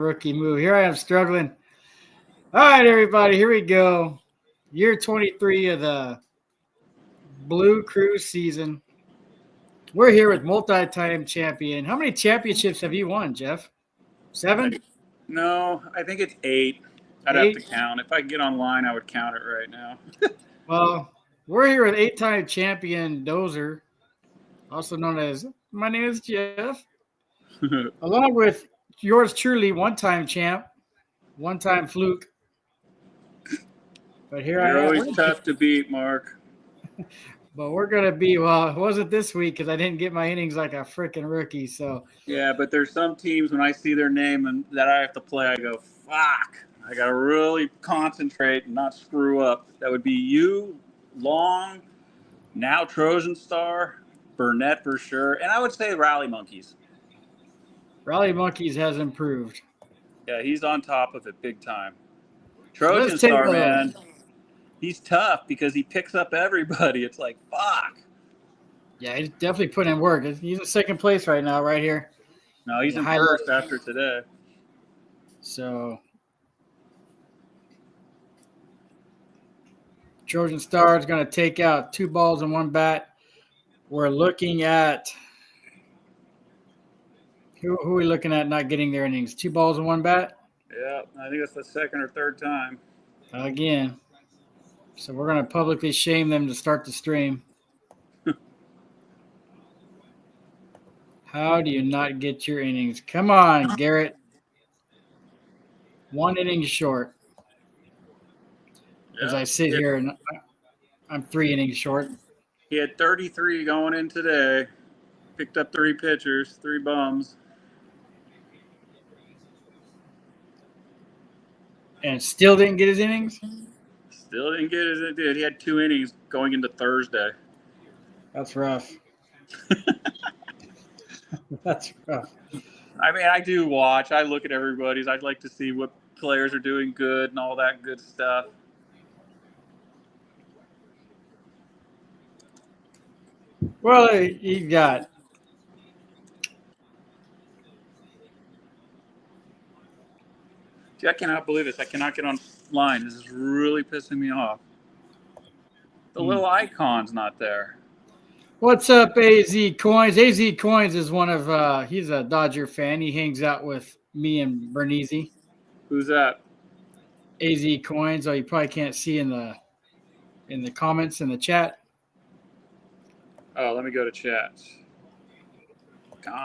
rookie move. Here I am struggling. All right, everybody, here we go. Year 23 of the Blue Cruise season. We're here with multi-time champion. How many championships have you won, Jeff? 7? No, I think it's 8. I'd have to count. If I could get online, I would count it right now. Well, we're here with 8-time champion Dozer, also known as my name is Jeff, along with yours truly, one-time champ, one-time fluke. But here You're I am. always tough to beat, Mark. But we're going to be, well, it wasn't this week because I didn't get my innings like a freaking rookie. So Yeah, but there's some teams when I see their name and that I have to play, I go, fuck. I got to really concentrate and not screw up. That would be you, Long, now Trojan Star, Burnett for sure, and I would say Rally Monkeys. Rally Monkeys has improved. Yeah, he's on top of it big time. Trojan Star, man. He's tough because he picks up everybody. It's like, fuck. Yeah, he's definitely putting in work. He's in second place right now, right here. No, he's in first after today. So, Trojan Star is going to take out 2 balls and 1 bat. We're looking at who are we looking at not getting their innings? 2 balls and 1 bat? Yeah, I think that's the second or third time. Again. So we're going to publicly shame them to start the stream. How do you not get your innings? Come on, Garrett. 1 inning short. As I sit here, and I'm 3 innings short. He had 33 going in today. Picked up 3 pitchers, 3 bums. And still didn't get his innings? Still didn't get his innings. He had 2 innings going into Thursday. That's rough. That's rough. I mean, I do watch. I look at everybody's. I'd like to see what players are doing good and all that good stuff. Well, you got Gee, I cannot believe this. I cannot get online. This is really pissing me off. The little icon's not there. What's up, AZ Coins? AZ Coins is one of he's a Dodger fan. He hangs out with me and Bernese. Who's that? AZ Coins. Oh, you probably can't see in the comments in the chat. Oh, let me go to chat.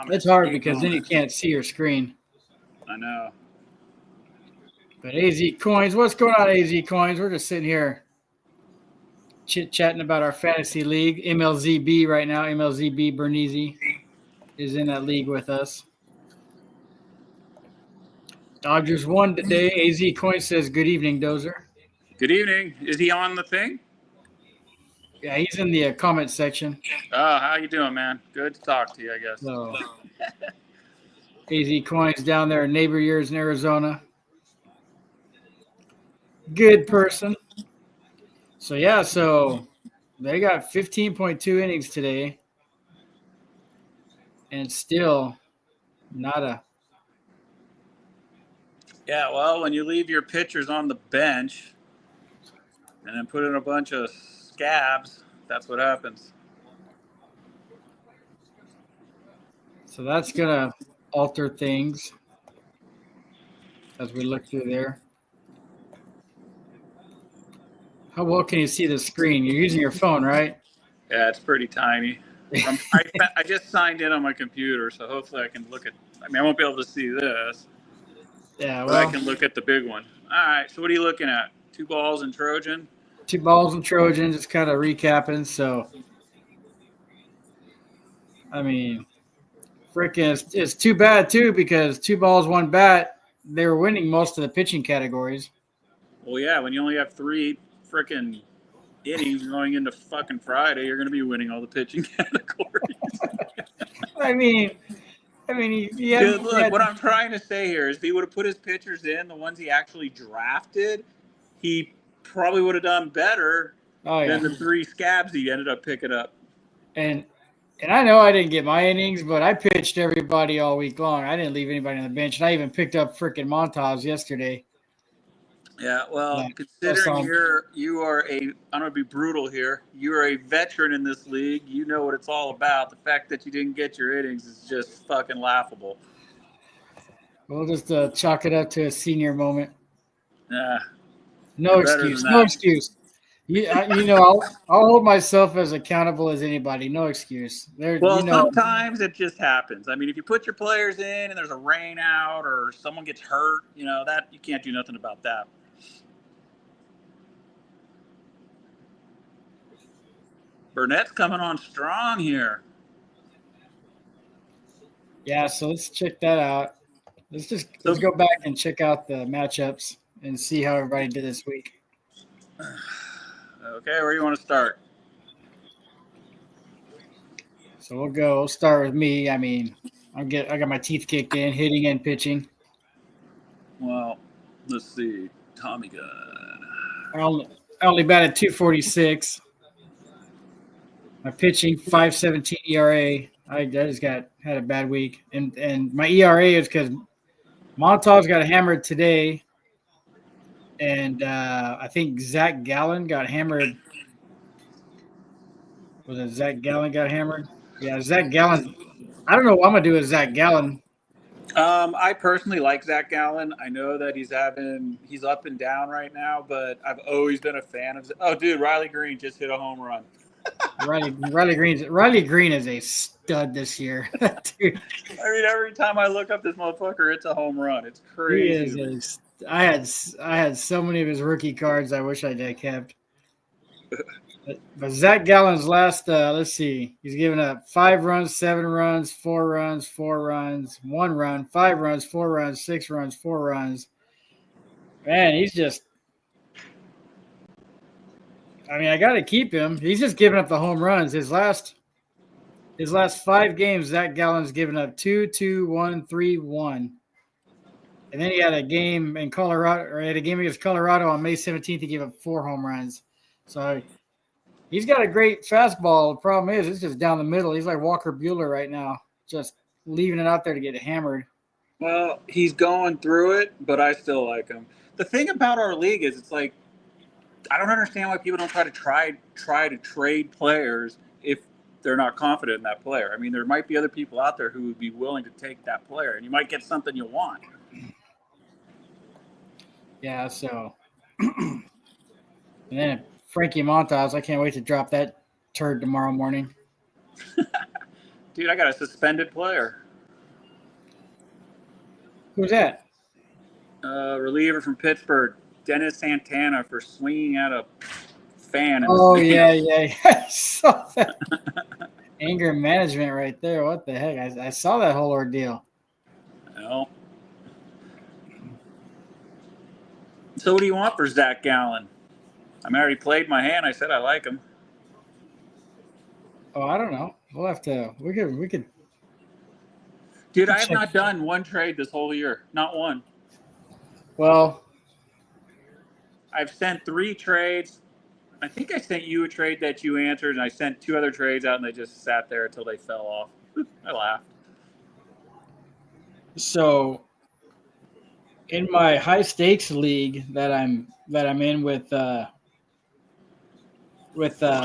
It's hard because then you can't see your screen. I know. But AZ Coins, what's going on, AZ Coins? We're just sitting here chit-chatting about our fantasy league. MLZB right now. MLZB Bernese is in that league with us. Dodgers won today. AZ Coins says, good evening, Dozer. Good evening. Is he on the thing? Yeah, he's in the comment section. Oh, how you doing, man? Good to talk to you, I guess. So, AZ Coins down there in neighbor years in Arizona. Good person. So, yeah, so they got 15.2 innings today. And still not a. Yeah, well, when you leave your pitchers on the bench and then put in a bunch of scabs, that's what happens. So that's going to alter things as we look through there. How well can you see the screen? You're using your phone, right? Yeah, it's pretty tiny. I just signed in on my computer, so hopefully I can look at – I mean, I won't be able to see this. Yeah, well. But I can look at the big one. All right, so what are you looking at? 2 balls and Trojan? 2 balls and Trojan, just kind of recapping. So, I mean, freaking, it's too bad, too, because 2 balls, 1 bat, they were winning most of the pitching categories. Well, yeah, when you only have 3 freaking innings going into fucking Friday, you're going to be winning all the pitching categories. I mean, Dude, look, what I'm trying to say here is if he would have put his pitchers in, the ones he actually drafted, he probably would have done better than the 3 scabs he ended up picking up. And And I know I didn't get my innings, but I pitched everybody all week long. I didn't leave anybody on the bench, and I even picked up freaking Montage yesterday. Yeah, well, Yeah, considering you are I'm gonna be brutal here. You are a veteran in this league. You know what it's all about. The fact that you didn't get your innings is just fucking laughable. we'll just chalk it up to a senior moment. Yeah, No you're better than excuse. No that. excuse. I'll hold myself as accountable as anybody. No excuse. Well, sometimes it just happens. I mean, if you put your players in and there's a rain out or someone gets hurt, that you can't do nothing about that. Burnett's coming on strong here. Yeah, so let's check that out. Let's go back and check out the matchups and see how everybody did this week. Okay, where do you want to start? So we'll start with me. I mean, I got my teeth kicked in, hitting and pitching. Well, let's see. TommyGun. I only batted 246. My pitching 5.17 ERA. I just had a bad week, and my ERA is because Montage got hammered today, and I think Zach Gallen got hammered. Was it Zach Gallen got hammered? Yeah, Zach Gallen. I don't know what I'm gonna do with Zach Gallen. I personally like Zach Gallen. I know that he's up and down right now, but I've always been a fan of. Oh, dude, Riley Green just hit a home run. Riley Green is a stud this year, dude. I mean, every time I look up this motherfucker, it's a home run. It's crazy. I had so many of his rookie cards. I wish I had kept. But Zach Gallen's last, let's see, he's given up 5 runs, 7 runs, 4 runs, 4 runs, 1 run, 5 runs, 4 runs, 6 runs, 4 runs. Man, he's just. I mean, I got to keep him. He's just giving up the home runs. His last 5 games, Zach Gallen's given up 2, 2, 1, 3, 1. And then he had a game in Colorado, or he had a game against Colorado on May 17th. He gave up 4 home runs. So he's got a great fastball. The problem is it's just down the middle. He's like Walker Buehler right now, just leaving it out there to get hammered. Well, he's going through it, but I still like him. The thing about our league is it's like I don't understand why people don't try to trade players if they're not confident in that player. I mean, there might be other people out there who would be willing to take that player, and you might get something you want. Yeah, so and then Frankie Montas, I can't wait to drop that turd tomorrow morning. Dude, I got a suspended player. Who's that? Reliever from Pittsburgh, Dennis Santana, for swinging at a fan. Yeah. I saw that. Anger management right there. What the heck? I saw that whole ordeal. Well, so what do you want for Zach Gallen? I already played my hand. I said I like him. Oh, I don't know. We'll have to. We could. Dude, I have not done one trade this whole year. Not one. Well, I've sent 3 trades. I think I sent you a trade that you answered, and I sent 2 other trades out, and they just sat there until they fell off. I laughed. So, in my high stakes league that I'm in with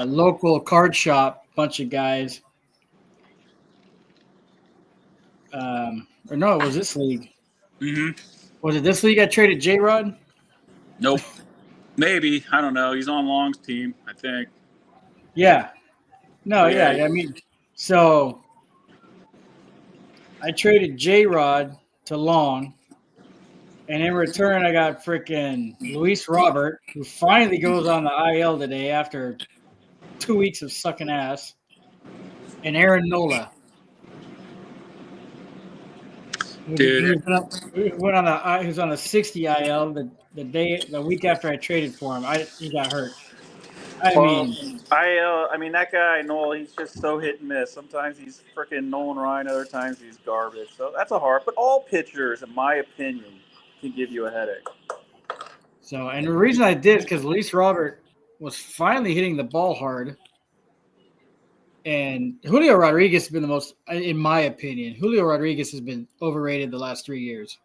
local card shop, bunch of guys. Or no, it was this league. Mm-hmm. Was it this league I traded J-Rod? Nope. Maybe. I don't know. He's on Long's team, I think. Yeah. No, yeah. I mean, so I traded J-Rod to Long, and in return I got freaking Luis Robert, who finally goes on the IL today after 2 weeks of sucking ass, and Aaron Nola. Dude, he was on the 60 IL the week after I traded for him. He got hurt. I mean that guy Noel, he's just so hit and miss. Sometimes he's freaking Nolan Ryan, other times he's garbage. So that's a hard. But all pitchers, in my opinion, can give you a headache. So, and the reason I did is because Luis Robert was finally hitting the ball hard. And Julio Rodriguez has been the most, in my opinion, Julio Rodriguez has been overrated the last 3 years.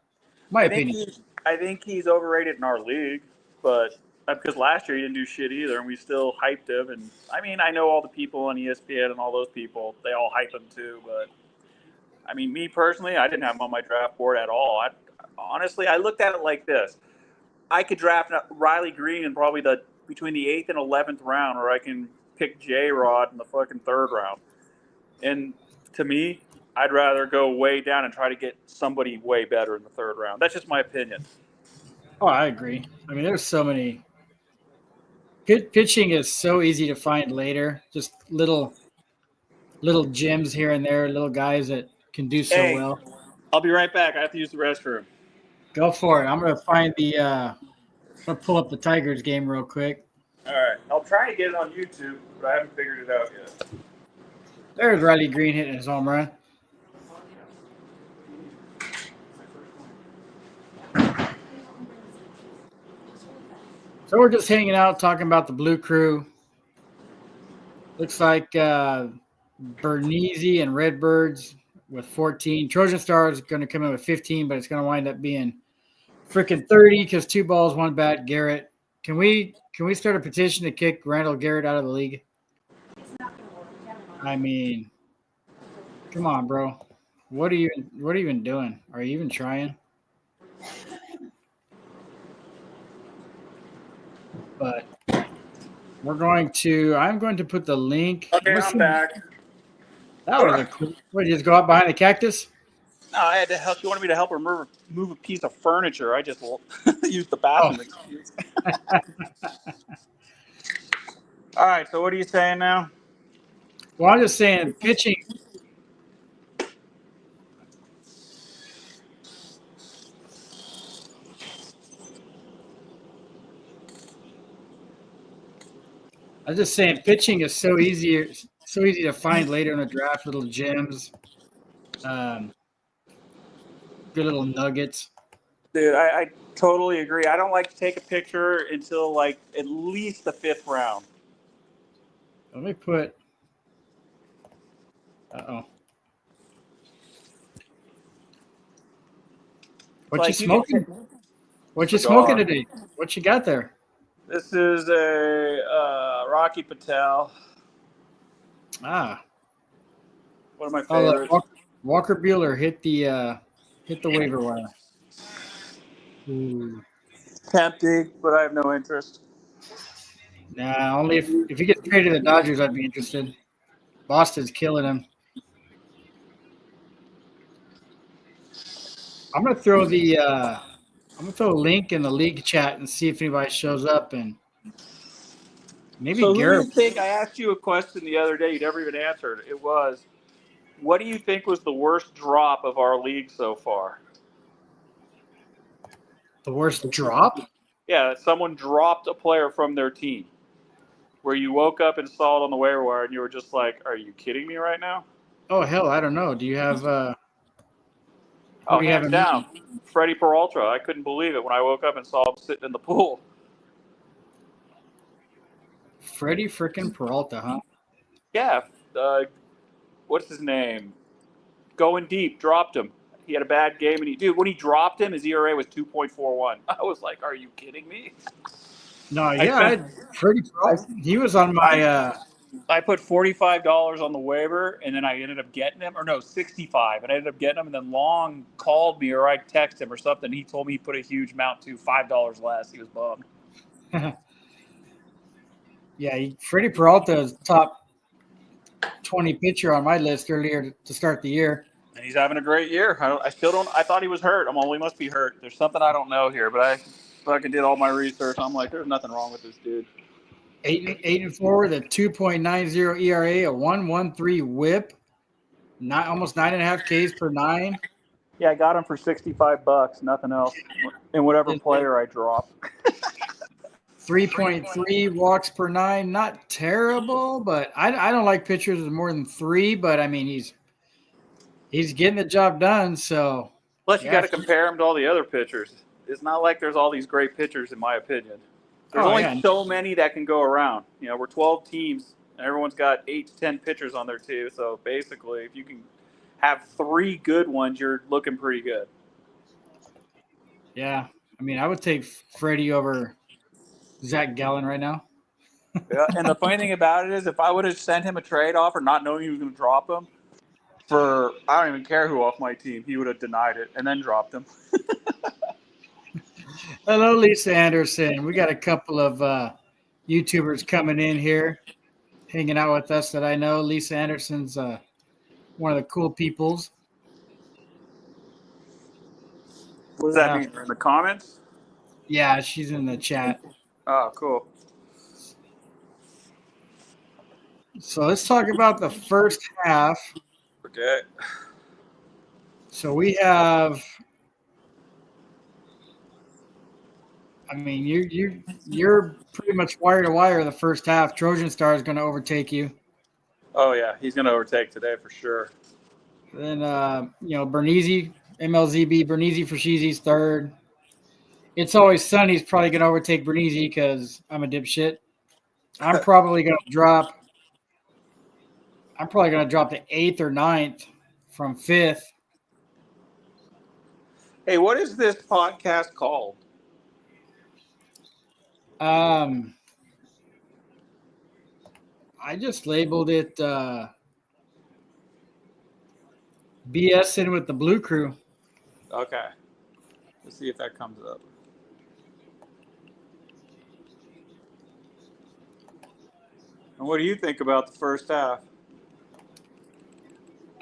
My opinion. I think he's overrated in our league, but because last year he didn't do shit either, and we still hyped him. And I mean, I know all the people on ESPN and all those people, they all hype him too. But I mean, me personally, I didn't have him on my draft board at all. Honestly, I looked at it like this: I could draft Riley Green in probably between the 8th and 11th round, or I can pick J-Rod in the fucking 3rd round. And to me, I'd rather go way down and try to get somebody way better in the 3rd round. That's just my opinion. Oh, I agree. I mean, there's so many. Pitching is so easy to find later. Just little gems here and there, little guys that can do so well. I'll be right back. I have to use the restroom. Go for it. I'm gonna find the. I'm gonna pull up the Tigers game real quick. All right, I'll try to get it on YouTube, but I haven't figured it out yet. There's Riley Green hitting his home run. So we're just hanging out, talking about the Blue Crew. Looks like Bernese and Redbirds with 14. Trojan Stars going to come in with 15, but it's going to wind up being freaking 30 because 2 balls, 1 bat. Garrett, can we start a petition to kick Randall Garrett out of the league? I mean, come on, bro. What are you even doing? Are you even trying? But I'm going to put the link. Okay, I'm back. That was a cool. What, you just go out behind the cactus? No, I had to help. You wanted me to help her move a piece of furniture. I just used the bathroom excuse. All right, so what are you saying now? Well, I'm just saying pitching. I was just saying pitching is so easy to find later in the draft. Little gems, good little nuggets. Dude, I totally agree. I don't like to take a picture until like at least the 5th round. Let me put. What like you smoking? What you smoking today? What you got there? This is a Rocky Patel. Ah, one of my favorites. Walker Buehler hit the waiver wire. Ooh. Tempting, but I have no interest. Nah, only if he gets traded to the Dodgers, I'd be interested. Boston's killing him. I'm gonna throw a link in the league chat and see if anybody shows up, and maybe so Garrett. Who do you think? I asked you a question the other day. You never even answered. It was, what do you think was the worst drop of our league so far? The worst drop? Yeah, someone dropped a player from their team, where you woke up and saw it on the waiver wire, and you were just like, "Are you kidding me right now?" Oh hell, I don't know. Do you have? Hands down, Freddie Peralta. I couldn't believe it when I woke up and saw him sitting in the pool. Freddie freaking Peralta, huh? Yeah. What's his name? Going deep, dropped him. He had a bad game, and when he dropped him, his ERA was 2.41. I was like, "Are you kidding me?" No, yeah, Freddie Peralta. He was on my. I put $45 on the waiver, and then I ended up getting him. Or no, $65, and I ended up getting him. And then Long called me, or I texted him or something. He told me he put a huge amount too, $5 less. He was bummed. Yeah, Freddie Peralta is top 20 pitcher on my list earlier to start the year. And he's having a great year. I still don't. I thought he was hurt. He must be hurt. There's something I don't know here, but I fucking did all my research. I'm like, there's nothing wrong with this dude. 8-4 with a 2.90 ERA, a 1.13 WHIP, almost 9.5 Ks per 9. Yeah, I got him for $65. Nothing else. And whatever player I drop. 3.3 walks per 9, not terrible, but I don't like pitchers with more than 3. But I mean, he's getting the job done. So plus, you got to compare him to all the other pitchers. It's not like there's all these great pitchers, in my opinion. There's only so many that can go around. We're 12 teams Everyone's got 8 to 10 pitchers on their team. So basically, if you can have 3 good ones, you're looking pretty good. Yeah. I mean, I would take Freddie over Zach Gallen right now. Yeah. And the funny thing about it is, if I would have sent him a trade offer not knowing he was going to drop him, for I don't even care who off my team, he would have denied it and then dropped him. Hello, Lisa Anderson. We got a couple of YouTubers coming in here, hanging out with us that I know. Lisa Anderson's one of the cool peoples. What does that mean? In the comments? Yeah, she's in the chat. Oh, cool. So let's talk about the first half. Okay. So we have. I mean, you're pretty much wire to wire the first half. Trojan Star is going to overtake you. Oh yeah, he's going to overtake today for sure. Then Bernese, MLZB, Bernese for Sheezy's third. It's Always Sunny's probably going to overtake Bernese because I'm a dipshit. I'm probably going to drop to 8th or 9th from 5th. Hey, what is this podcast called? I just labeled it BSing with the Blue Crew. Okay. Let's see if that comes up. And what do you think about the first half?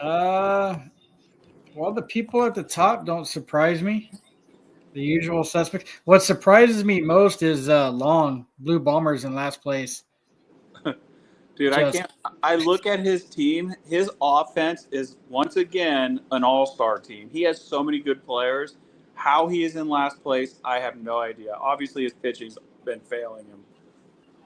Well, the people at the top don't surprise me. The usual suspects. What surprises me most is Long, Blue Bombers in last place. Dude, I look at his team. His offense is, once again, an all-star team. He has so many good players. How he is in last place, I have no idea. Obviously, his pitching's been failing him.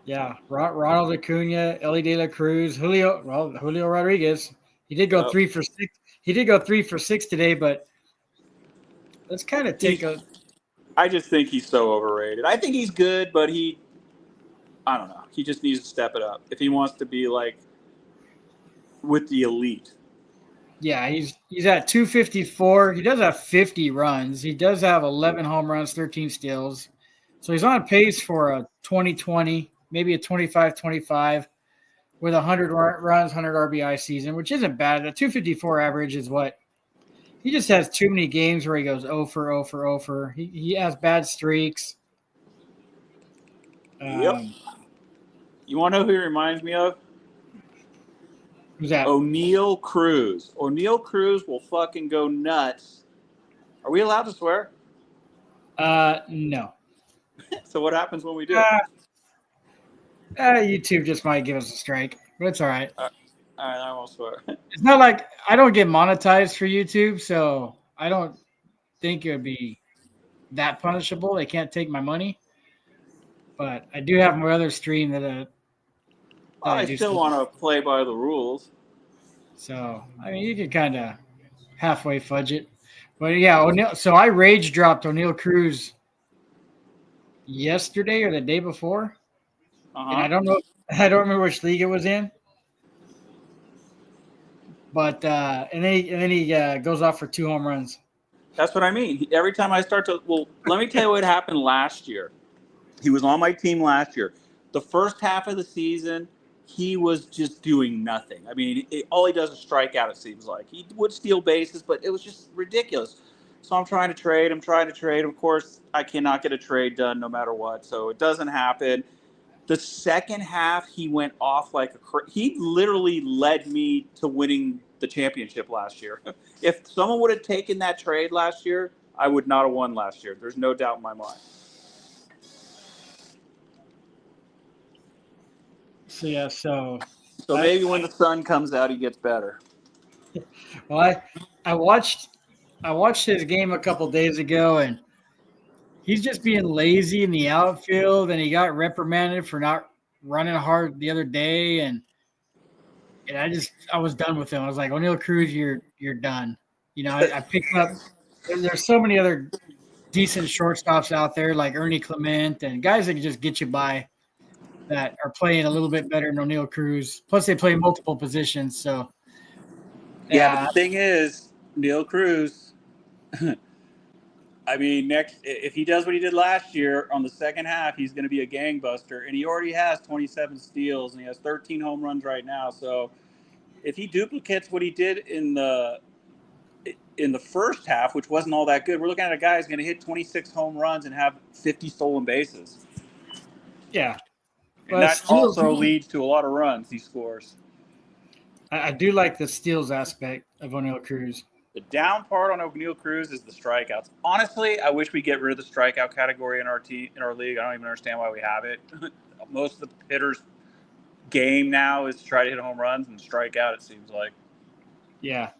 Yeah, Ronald Acuna, Ellie De La Cruz, Julio Rodriguez. He did go 3 for 6. He did go 3 for 6 today, but let's kind of take a. I just think he's so overrated. I think he's good, but I don't know. He just needs to step it up if he wants to be like with the elite. Yeah, he's at 254. He does have 50 runs. He does have 11 home runs, 13 steals. So he's on pace for a 20-20, maybe a 25-25 with 100 runs, 100 RBI season, which isn't bad. The 254 average is what he just has too many games where he goes 0 for 0 for 0 for. He has bad streaks. Yep. You want to know who he reminds me of? Who's that? O'Neal Cruz. O'Neal Cruz will fucking go nuts. Are we allowed to swear? No. So what happens when we do? YouTube just might give us a strike, but it's all right. All right, I won't swear. It's not like I don't get monetized for YouTube, so I don't think it would be that punishable. They can't take my money. But I do have my other stream that I still want to play by the rules. So, I mean, you could kind of halfway fudge it. But, yeah, O'Neal, so I rage dropped O'Neal Cruz yesterday or the day before. And I don't remember which league it was in. But and then he goes off for 2 home runs. That's what I mean. Every time I start to let me tell you what happened last year. He was on my team last year. The first half of the season, he was just doing nothing. I mean, all he does is strike out, it seems like. He would steal bases, but it was just ridiculous. So I'm trying to trade. Of course, I cannot get a trade done no matter what, so it doesn't happen. The second half, he went off like he literally led me to winning the championship last year. If someone would have taken that trade last year, I would not have won last year. There's no doubt in my mind. So, yeah, so maybe when the sun comes out, he gets better. Well, I watched his game a couple days ago, and he's just being lazy in the outfield, and he got reprimanded for not running hard the other day, and I was done with him. I was like, O'Neal Cruz, you're done. You know, I picked up. There's so many other decent shortstops out there like Ernie Clement and guys that can just get you by. that are playing a little bit better than O'Neal Cruz. Plus, they play multiple positions. So, Yeah, but the thing is, Neil Cruz, I mean, if he does what he did last year on the second half, he's going to be a gangbuster. And he already has 27 steals, and he has 13 home runs right now. So if he duplicates what he did in the first half, which wasn't all that good, we're looking at a guy who's going to hit 26 home runs and have 50 stolen bases. Yeah. And that also leads to a lot of runs he scores. I do like the steals aspect of O'Neal Cruz. The down part on O'Neal Cruz is the strikeouts. Honestly, I wish we get rid of the strikeout category in our league. I don't even understand why we have it. Most of the hitters' game now is to try to hit home runs and strike out, it seems like. Yeah.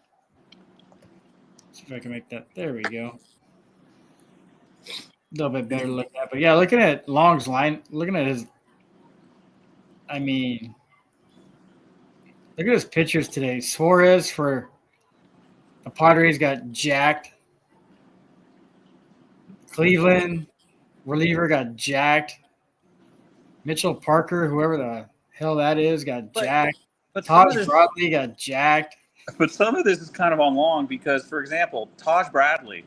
See if I can make that. There we go. A little bit better to look at. But yeah, looking at Long's line, looking at his, I mean, look at his pitchers today. Suarez for the Padres got jacked. Cleveland reliever got jacked. Mitchell Parker, whoever the hell that is, got jacked. But Taj Bradley got jacked. But some of this is kind of on Long because, for example, Taj Bradley's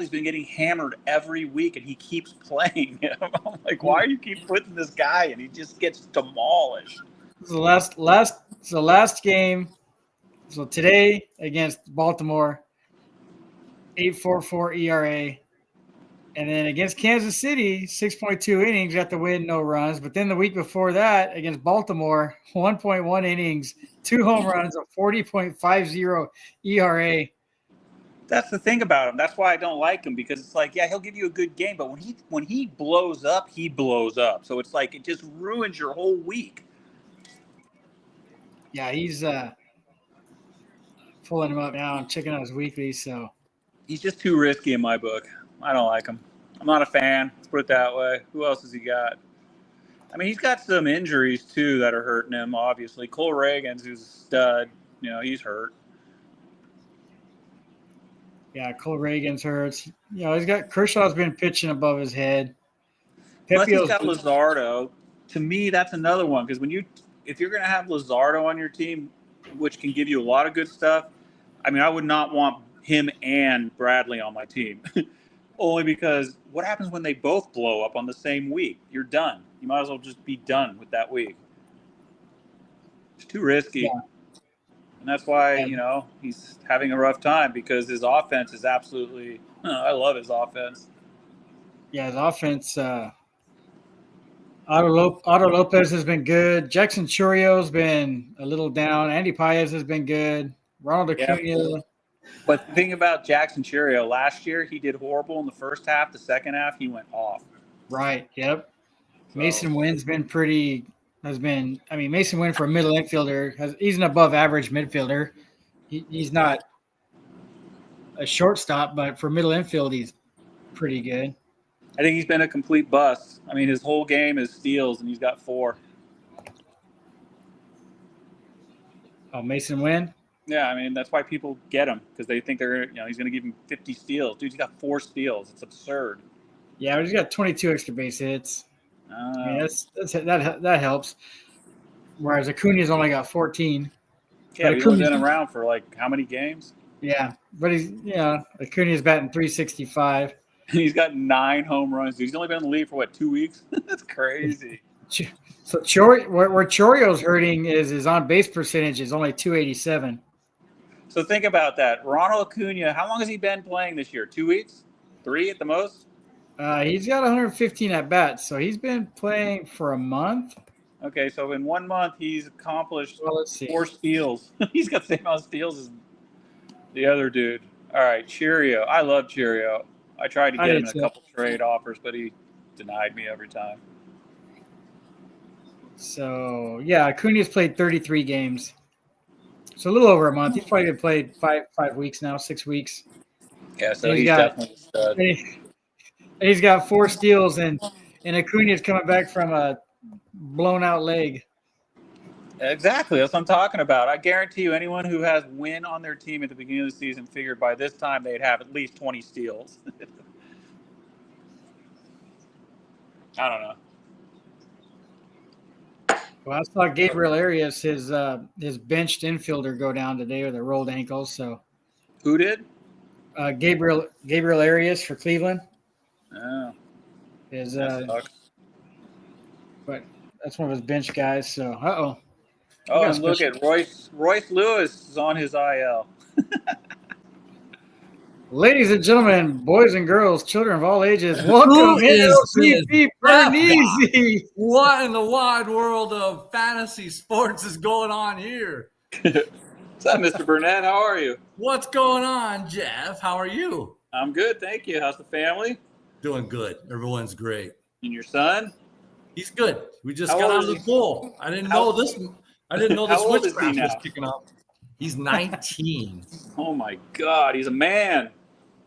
been getting hammered every week, and he keeps playing. I'm like, why do you keep putting this guy in? He just gets demolished. This is the last game. So today against Baltimore, 8.44 ERA. And then against Kansas City, 6.2 innings, got the win, no runs. But then the week before that, against Baltimore, 1.1 innings, 2 home runs, a 40.50 ERA. That's the thing about him. That's why I don't like him, because it's like, yeah, he'll give you a good game, but when he blows up, he blows up. So it's like it just ruins your whole week. Yeah, he's pulling him up now and checking out his weekly. So he's just too risky in my book. I don't like him. I'm not a fan. Let's put it that way. Who else has he got? I mean, he's got some injuries, too, that are hurting him, obviously. Cole Reagans, who's a stud, he's hurt. Yeah, Cole Reagans hurts. He's got Kershaw's been pitching above his head. Plus, he's got Luzardo. To me, that's another one, because if you're going to have Luzardo on your team, which can give you a lot of good stuff, I mean, I would not want him and Bradley on my team. Only because what happens when they both blow up on the same week? You're done. You might as well just be done with that week. It's too risky. Yeah. And that's why, he's having a rough time, because his offense is absolutely – I love his offense. Yeah, his offense Otto Lopez has been good. Jackson Churrio's been a little down. Andy Paez has been good. Ronald Acuna. Yeah. But the thing about Jackson Churrio, last year he did horrible in the first half. The second half he went off. Right. Yep. So. Mason Wynn's been Mason Wynn for a middle infielder he's an above average midfielder. He's not a shortstop, but for middle infield he's pretty good. I think he's been a complete bust. I mean, his whole game is steals, and he's got 4. Oh, Mason Wynn? Yeah, I mean, that's why people get him, because they think he's going to give him 50 steals. Dude, he's got 4 steals. It's absurd. Yeah, but he's got 22 extra base hits. I mean, that helps. Whereas Acuna's only got 14. Yeah, but he's only been around for how many games? Yeah, but Acuna's batting 365. He's got 9 home runs, dude. He's only been in the league for 2 weeks? That's crazy. So where Chorio's hurting is his on base percentage is only 287. So think about that. Ronald Acuna, how long has he been playing this year? 2 weeks? 3 at the most? He's got 115 at bats, so he's been playing for a month. Okay, so in 1 month he's accomplished 4 steals. He's got the same amount of steals as the other dude. All right, Churrio. I love Churrio. I tried to get him in a couple trade offers, but he denied me every time. So, yeah, Acuna's played 33 games. So a little over a month. He's probably played 5 weeks now, 6 weeks. Yeah, so he's definitely a stud. And he's got 4 steals, and Acuna's coming back from a blown-out leg. Exactly. That's what I'm talking about. I guarantee you anyone who has Win on their team at the beginning of the season figured by this time they'd have at least 20 steals. I don't know. Well, I saw Gabriel Arias, his benched infielder, go down today with a rolled ankle. So Who did? Gabriel Arias for Cleveland Oh, is that sucks. but that's one of his bench guys. So Oh, and look at Royce Lewis is on his IL. Ladies and gentlemen, boys and girls, children of all ages, welcome Who is NLCP Bernese. What in the wide world of fantasy sports is going on here? What's up, Mr. Burnett? How are you? What's going on, Jeff? How are you? I'm good, thank you. How's the family? Doing good. Everyone's great. And your son? He's good. We just How got old out is of the he? pool. I didn't know this How old is he witchcraft now? was kicking off. He's 19. Oh my God, he's a man.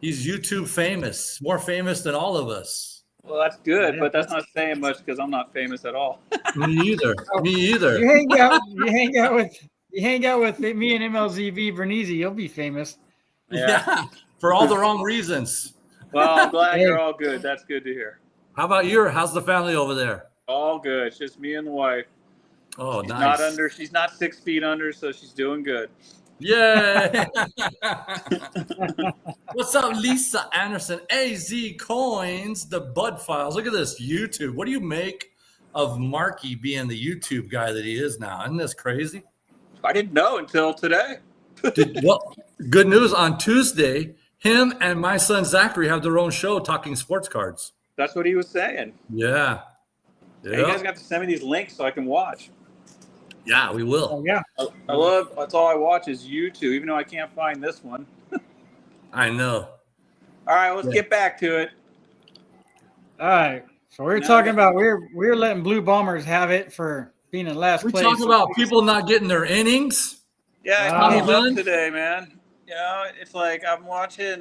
He's YouTube famous, more famous than all of us. Well, that's good, but that's not saying much because I'm not famous at all. Me either. Me either. You hang out with me and MLZV Bernese, you'll be famous. Yeah, for all the wrong reasons. Well, I'm glad you're all good. That's good to hear. How about how's the family over there? All good. It's just me and the wife. Oh, She's nice. She's not 6 feet under, so she's doing good. Yay! What's up, Lisa Anderson? AZ Coins, the Bud Files. Look at this YouTube. What do you make of Marky being the YouTube guy that he is now? Isn't this crazy? I didn't know until today. Well, good news on Tuesday. Him and my son Zachary have their own show talking sports cards. That's what he was saying. Yeah. Hey, you guys got to send me these links so I can watch. Yeah, we will. Oh, yeah. That's all I watch is YouTube, even though I can't find this one. I know. All right, let's get back to it. All right. So we were talking about we're letting Blue Bombers have it for being in last place. We talking about people not getting their innings. Yeah, I came up today, man. You know, it's like I'm watching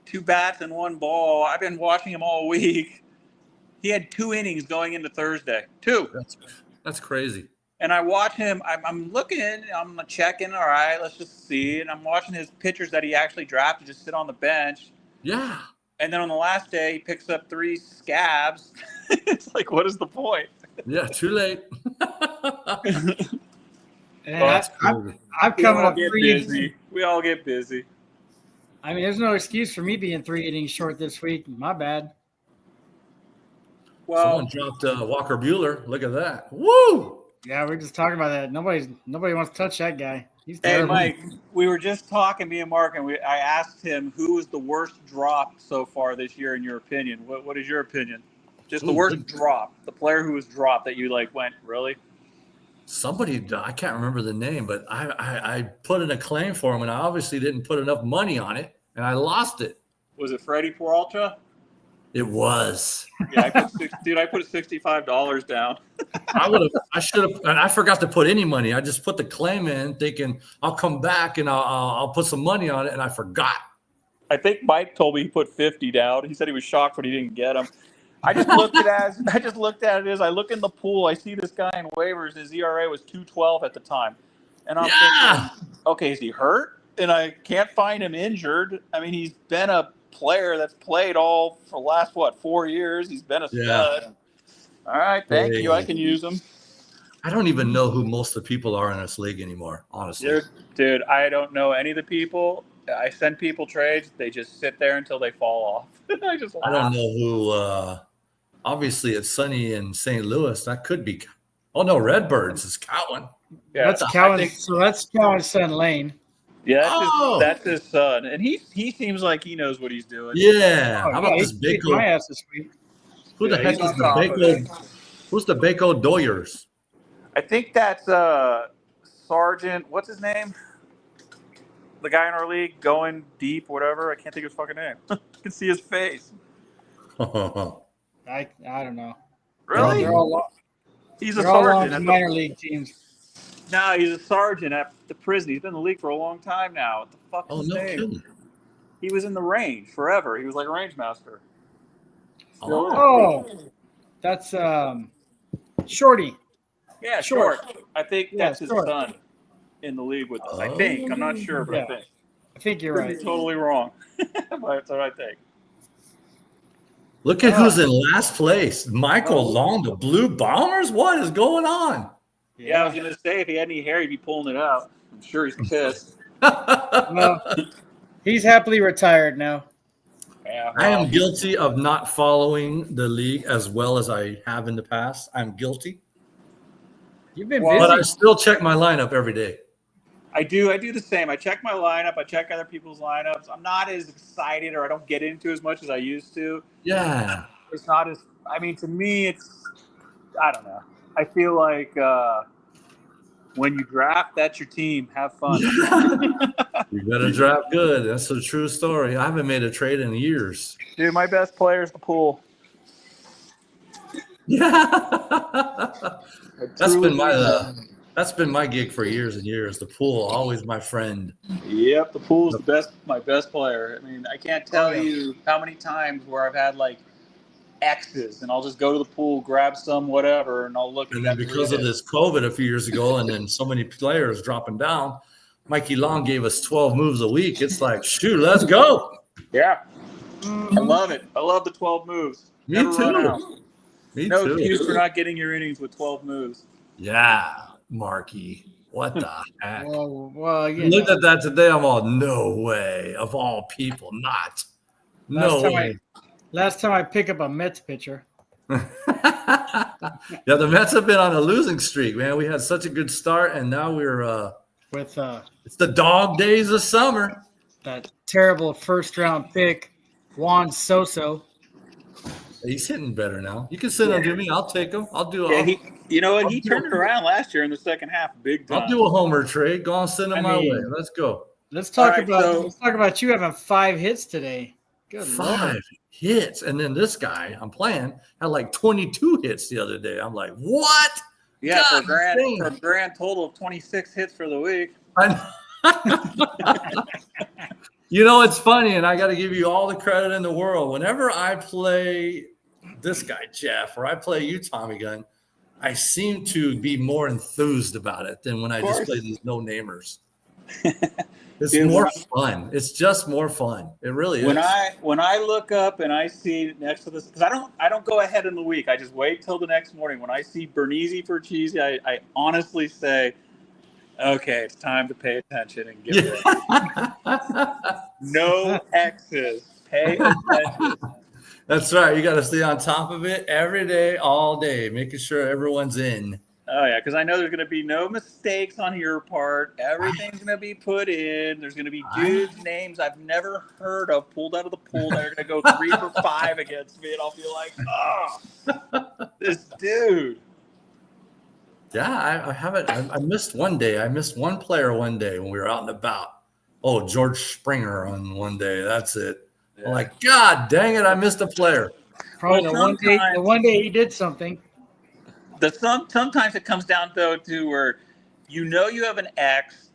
2 bats and 1 ball. I've been watching him all week. He had 2 innings going into Thursday. 2. That's crazy. And I watch him. I'm looking. I'm checking. All right, let's just see. And I'm watching his pitchers that he actually drafted just sit on the bench. Yeah. And then on the last day, he picks up 3 scabs. It's like, what is the point? Yeah, too late. I'm coming up 3 innings. We all get busy. I mean, there's no excuse for me being 3 innings short this week. My bad. Well, someone dropped Walker Buehler. Look at that. Woo! Yeah, we're just talking about that. Nobody wants to touch that guy. He's hey, terrible. Mike, we were just talking, me and Mark, and I asked him who was the worst drop so far this year in your opinion. What is your opinion? Just the worst drop, the player who was dropped that you went, really? Somebody, I can't remember the name, but I put in a claim for him, and I obviously didn't put enough money on it, and I lost it. Was it Freddie Peralta? It was. Yeah, I put $65 down. I should have, and I forgot to put any money. I just put the claim in, thinking I'll come back and I'll put some money on it, and I forgot. I think Mike told me he put 50 down. He said he was shocked when he didn't get them. I just looked at it as I look in the pool. I see this guy in waivers. His ERA was 2.12 at the time, and I'm thinking, okay, is he hurt? And I can't find him injured. I mean, he's been a player that's played all for the last 4 years. He's been a stud. Yeah. All right, thank you. I can use him. I don't even know who most of the people are in this league anymore, honestly. Dude, I don't know any of the people. I send people trades. They just sit there until they fall off. I don't know who. Obviously, it's sunny in St. Louis. That could be. Oh no, Redbirds is Cowan. Yeah, that's Cowan. So that's Cowan's son, Lane. Yeah, that's his son, and he seems like he knows what he's doing. Yeah. How about this Baco? My ass this week. Who the heck is the Baco? Who's the Baco Doyers? I think that's Sergeant. What's his name? The guy in our league going deep, whatever. I can't think of his fucking name. I can see his face. I don't know. Really? He's a sergeant at the minor league teams. No, he's a sergeant at the prison. He's been in the league for a long time now. What the fuck is his name? He was in the range forever. He was like a range master. That's Shorty. Yeah, Short. I think that's his son in the league with us. I think. I'm not sure, but I think you're right. Totally wrong. But that's what I think. Look at who's in last place. Michael Long, the Blue Bombers? What is going on? Yeah, I was going to say, if he had any hair, he'd be pulling it out. I'm sure he's pissed. Well, he's happily retired now. Yeah, I am guilty of not following the league as well as I have in the past. I'm guilty. You've been But I busy. still check my lineup every day. I do the same. I check my lineup. I check other people's lineups. I'm not as excited, or I don't get into as much as I used to. Yeah. It's not as, I mean, to me, I don't know. I feel like when you draft, that's your team. Have fun. You better draft good. That's a true story. I haven't made a trade in years. Dude, my best player is the pool. Yeah. That's been my gig for years and years. The pool, always my friend. Yep, the pool is my best player. I mean, I can't tell you how many times where I've had like X's, and I'll just go to the pool, grab some whatever, and I'll look. And then because of this COVID a few years ago, and then so many players dropping down, Mikey Long gave us 12 moves a week. It's like, shoot, let's go. Yeah, I love it. I love the 12 moves. Me too. No excuse for not getting your innings with 12 moves. Yeah, Marky. What the heck? Well, you looked at that today. I'm all, no way. Of all people, not. No way. Last time I pick up a Mets pitcher. Yeah, the Mets have been on a losing streak, man. We had such a good start, and now we're it's the dog days of summer. That terrible first-round pick, Juan Soto. He's hitting better now. You can send him to me. I'll take him. I'll do it. Yeah, you know what? He turned it around last year in the second half, big time. I'll do a homer trade. Go on, send him my way. Let's go. Let's talk about you having 5 hits today. Good 5 hits, and then this guy I'm playing had like 22 hits the other day. I'm like, what? Yeah, for a grand total of 26 hits for the week. You know, it's funny, and I got to give you all the credit in the world. Whenever I play this guy, Jeff, or I play you, TommyGun, I seem to be more enthused about it than when I just play these no-namers. It's more fun. It's just more fun. It really is. When I look up and I see next to this, because I don't go ahead in the week. I just wait till the next morning. When I see Bernese for Cheesy, I honestly say, okay, it's time to pay attention and get ready. No X's. Pay attention. That's right. You got to stay on top of it every day, all day, making sure everyone's in. Oh, yeah, because I know there's going to be no mistakes on your part. Everything's going to be put in. There's going to be dudes' names I've never heard of pulled out of the pool that are going to go 3 for 5 against me, and I'll feel like, oh, this dude. Yeah, I haven't. I missed one day. I missed one player one day when we were out and about. Oh, George Springer on one day. That's it. Yeah. I'm like, God dang it, I missed a player. Probably the one day he did something. Sometimes it comes down, though, to where you have an X,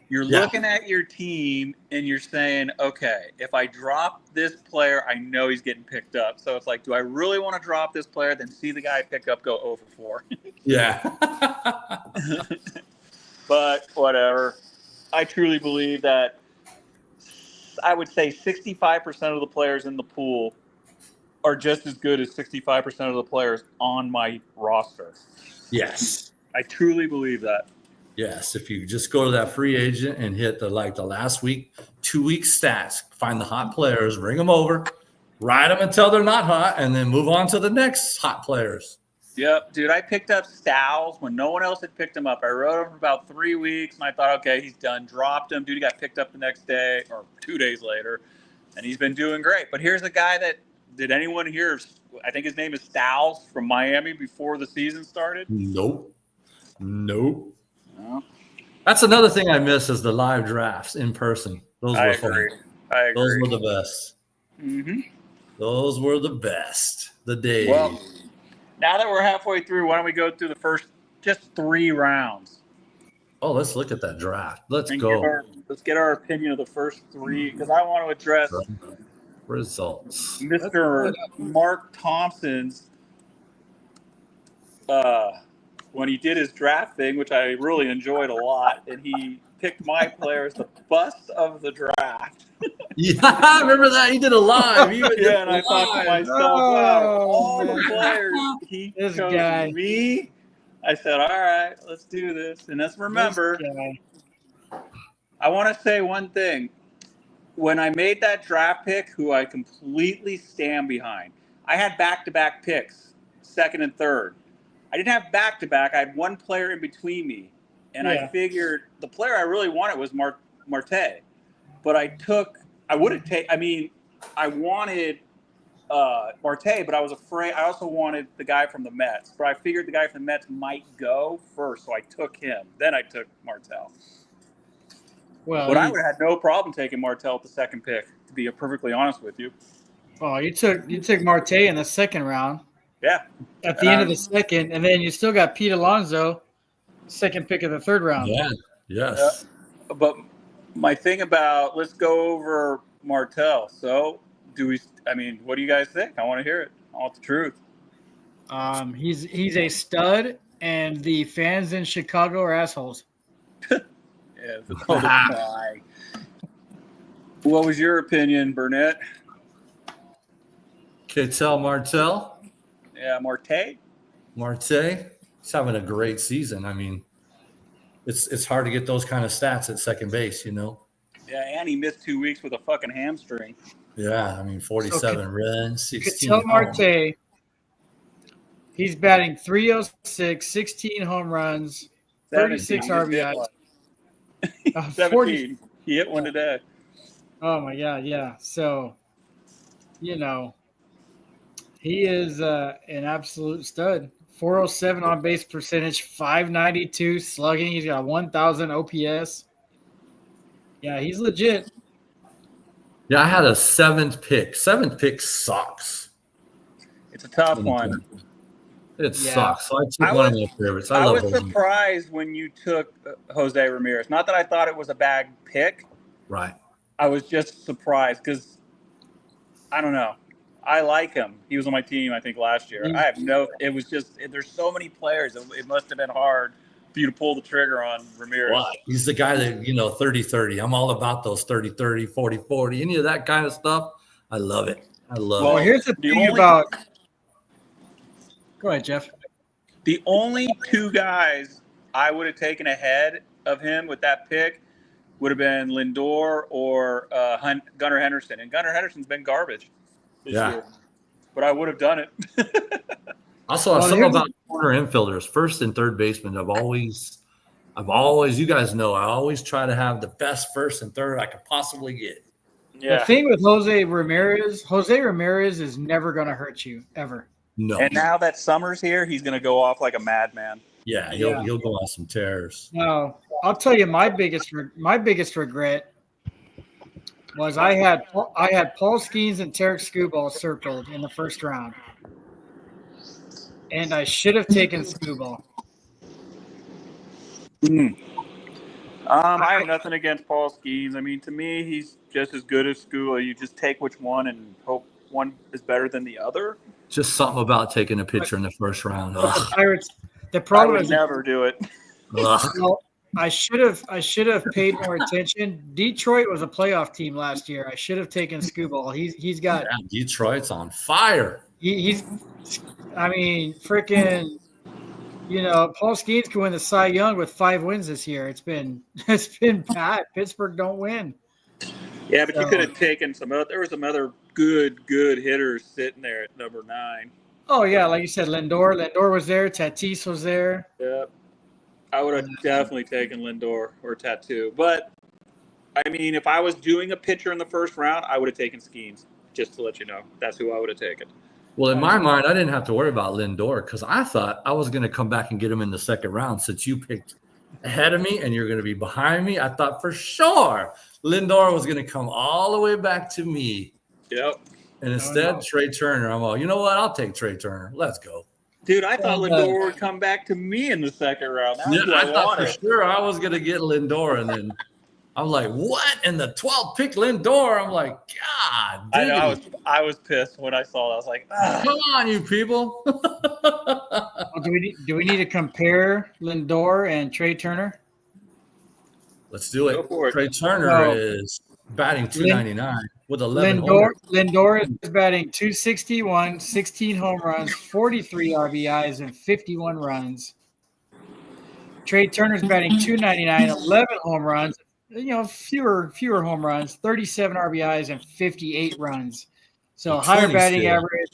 you're looking at your team, and you're saying, okay, if I drop this player, I know he's getting picked up. So it's like, do I really want to drop this player? Then see the guy I pick up go 0 for 4. Yeah. But whatever. I truly believe that I would say 65% of the players in the pool are just as good as 65% of the players on my roster. Yes. I truly believe that. Yes. If you just go to that free agent and hit the last week, 2 week stats, find the hot players, bring them over, ride them until they're not hot, and then move on to the next hot players. Yep. Dude, I picked up Styles when no one else had picked him up. I rode him for about 3 weeks, and I thought, okay, he's done. Dropped him. Dude, he got picked up the next day or 2 days later, and he's been doing great. But here's a guy that, did anyone hear? I think his name is Styles from Miami before the season started. Nope. No. That's another thing I miss is the live drafts in person. Those were fun. I agree. Those were the best. Mm-hmm. Those were the best. The days. Well, now that we're halfway through, why don't we go through the first just 3 rounds? Oh, let's look at that draft. Let's get our opinion of the first 3, because I want to address results. Mr. Mark Thompson's when he did his draft thing, which I really enjoyed a lot, and he picked my player as the bust of the draft. Yeah, I remember that. He did a live. He even did Yeah, and I a thought to live. myself, wow, Oh, all man. the players, he This chose guy. me. I said, all right, let's do this. And let's remember, This guy. I want to say one thing. When I made that draft pick, who I completely stand behind, I had back-to-back picks, second and third. I didn't have back-to-back. I had one player in between me. And I Yeah. figured the player I really wanted was Marte. But I would have taken, I mean, I wanted Marte, but I was afraid. I also wanted the guy from the Mets, but I figured the guy from the Mets might go first, so I took him. Then I took Martell. Well, But I would have had no problem taking Martell at the second pick, to be perfectly honest with you. you took Marte in the second round Yeah. at the end of the second, and then you still got Pete Alonso, second pick of the third round. Yeah. Yes. But my thing about, let's go over Martell. So, what do you guys think? I want to hear it. I want the truth. He's a stud, and the fans in Chicago are assholes. Yeah, the guy. What was your opinion, Burnett? Ketel Martel. Yeah, Marte. He's having a great season. I mean, it's hard to get those kind of stats at second base, you know? Yeah, and he missed 2 weeks with a fucking hamstring. Yeah, I mean, 47 runs, 16 Ketel home. Marte, he's batting .306, 16 home runs, 36 RBIs. 17. 40. He hit one today. Oh my God, yeah. So, he is an absolute stud. 407 on base percentage, 592 slugging. He's got 1,000 OPS. Yeah, he's legit. Yeah, I had a seventh pick. Seventh pick sucks. It's a tough one. It sucks. So I took I one was- of my favorites. I love was Jose. surprised when you took Jose Ramirez. Not that I thought it was a bad pick. Right. I was just surprised because, I don't know. I like him. He was on my team, I think, last year. It was just, there's so many players. It must have been hard for you to pull the trigger on Ramirez. Well, he's the guy that, 30-30. I'm all about those 30-30, 40-40, any of that kind of stuff. I love it. Well, here's the thing about – go ahead, Jeff. The only two guys I would have taken ahead of him with that pick would have been Lindor or Gunnar Henderson. And Gunnar Henderson's been garbage this year. But I would have done it. Also, something about corner infielders, first and third baseman. I've always, you guys know, I always try to have the best first and third I could possibly get. Yeah. The thing with Jose Ramirez is never going to hurt you, ever. No. And now that Summer's here, he's going to go off like a madman. Yeah, he'll go on some tears. No, I'll tell you my biggest regret was I had Paul Skeens and Tarek Skubal circled in the first round, and I should have taken Skubal. I have nothing against Paul Skeens. I mean, to me, he's just as good as Skubal. You just take which one and hope one is better than the other. Just something about taking a pitcher in the first round. The Pirates. The problem is never do it. Well, I should have paid more attention. Detroit was a playoff team last year. I should have taken Skubal. He's got Detroit's on fire. He's freaking. Paul Skeens can win the Cy Young with 5 wins this year. It's been bad. Pittsburgh don't win. Yeah, but you could have taken there were some other good hitters sitting there at number 9. Oh yeah, like you said, Lindor. Lindor was there. Tatis was there. Yeah, I would have definitely taken Lindor or Tattoo. But I mean, if I was doing a pitcher in the first round, I would have taken Skeens. Just to let you know, that's who I would have taken. Well, in my mind, I didn't have to worry about Lindor because I thought I was going to come back and get him in the second round. Since you picked ahead of me and you're going to be behind me, I thought for sure Lindor was going to come all the way back to me. Yep. And instead, Trey Turner. I'm all, you know what? I'll take Trey Turner. Let's go. Dude, I thought Lindor would come back to me in the second round. I thought for sure I was going to get Lindor. And then I'm like, what? And the 12th pick Lindor. I'm like, God. I know. I was pissed when I saw that. I was like, come on, you people. Well, do we need to compare Lindor and Trey Turner? Let's do it. Go for it. Trey Turner is batting 299 with 11 homers. Lindor is batting 261, 16 home runs, 43 RBIs, and 51 runs. Trey Turner's batting 299, 11 home runs, fewer home runs, 37 RBIs, and 58 runs. So higher batting still. average.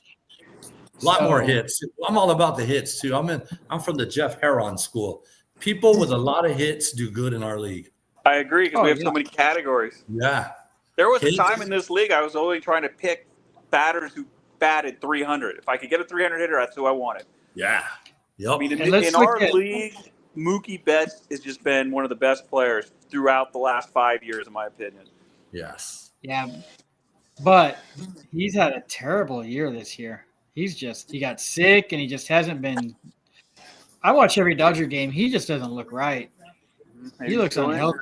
A lot more hits. I'm all about the hits too. I'm from the Jeff Heron school. People with a lot of hits do good in our league. I agree because we have so many categories. Yeah. There was a time in this league I was only trying to pick batters who batted 300. If I could get a 300 hitter, that's who I wanted. Yeah. Yep. I mean, in our league, Mookie Betts has just been one of the best players throughout the last 5 years, in my opinion. Yes. Yeah, but he's had a terrible year this year. He got sick, and he just hasn't been. I watch every Dodger game. He just doesn't look right. He looks unhealthy.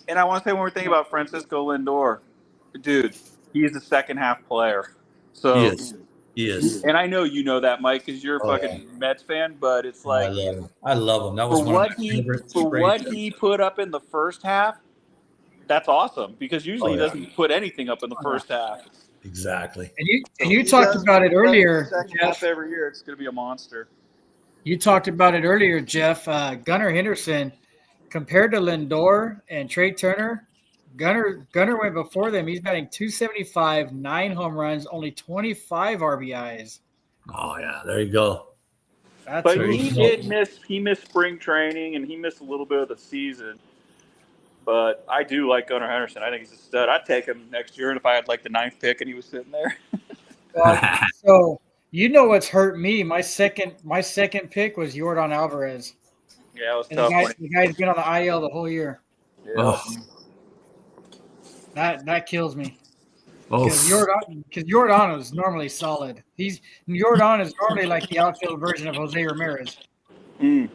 And I want to say one more thing about Francisco Lindor. Dude, he's a second-half player. So He is. And I know you know that, Mike, because you're a fucking Mets fan, but it's like I love him. That was one of my favorites. For what he put up in the first half, that's awesome because usually he doesn't put anything up in the first half. Exactly. And you talked about it earlier, Jeff. Every year it's going to be a monster. You talked about it earlier, Jeff. Gunnar Henderson, compared to Lindor and Trey Turner, Gunnar went before them. He's batting 275, 9 home runs, only 25 RBIs. Oh yeah, there you go. But he missed spring training and he missed a little bit of the season. But I do like Gunnar Henderson. I think he's a stud. I'd take him next year, and if I had like the 9th pick and he was sitting there. So you know what's hurt me? My second pick was Yordan Alvarez. Yeah, it was tough. The guy's been on the IL the whole year. Yeah. Oh. That kills me. Because Yordan is normally solid. Yordan is normally like the outfield version of Jose Ramirez. And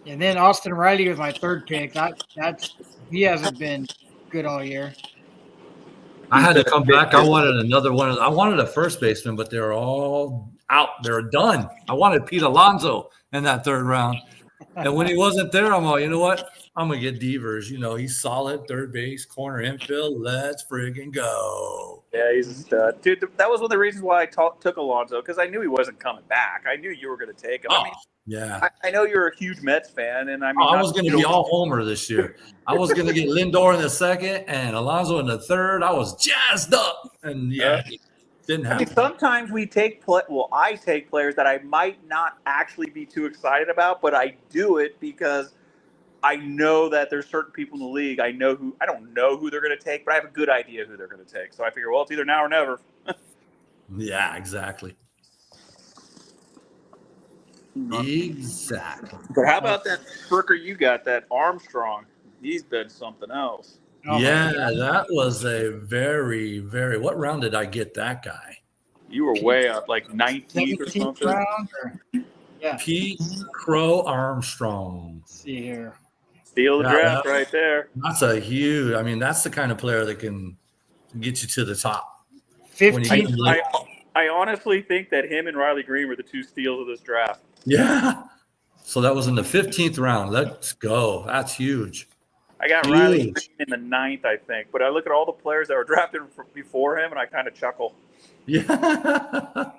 then Austin Riley was my 3rd pick. He hasn't been good all year. I had to come back. I wanted another one. I wanted a first baseman, but they're all out. They're done. I wanted Pete Alonso in that 3rd round. And when he wasn't there, I'm all, you know what? I'm going to get Devers. He's solid, 3rd base, corner infield. Let's friggin' go. Yeah, he's a stud. Dude, that was one of the reasons why I took Alonso, because I knew he wasn't coming back. I knew you were going to take him. I know you're a huge Mets fan, and I was going to be all homer this year. I was going to get Lindor in the 2nd and Alonso in the 3rd. I was jazzed up, and it didn't happen. Sometimes I take players that I might not actually be too excited about, but I do it because I know that there's certain people in the league. I don't know who they're going to take, but I have a good idea who they're going to take. So I figure, well, it's either now or never. Yeah, exactly. Exactly. But how about that fricker you got, that Armstrong? He's been something else. Yeah, that was a very, very. What round did I get that guy? You were way up, like 19th or something. Round Pete Crow Armstrong. Let's see here. Steal the draft right there. That's a huge. I mean, that's the kind of player that can get you to the top. 15th. I honestly think that him and Riley Green were the 2 steals of this draft. Yeah. So that was in the 15th round. Let's go. That's huge. I got Riley Green in the 9th, I think. But I look at all the players that were drafted before him, and I kind of chuckle. Yeah.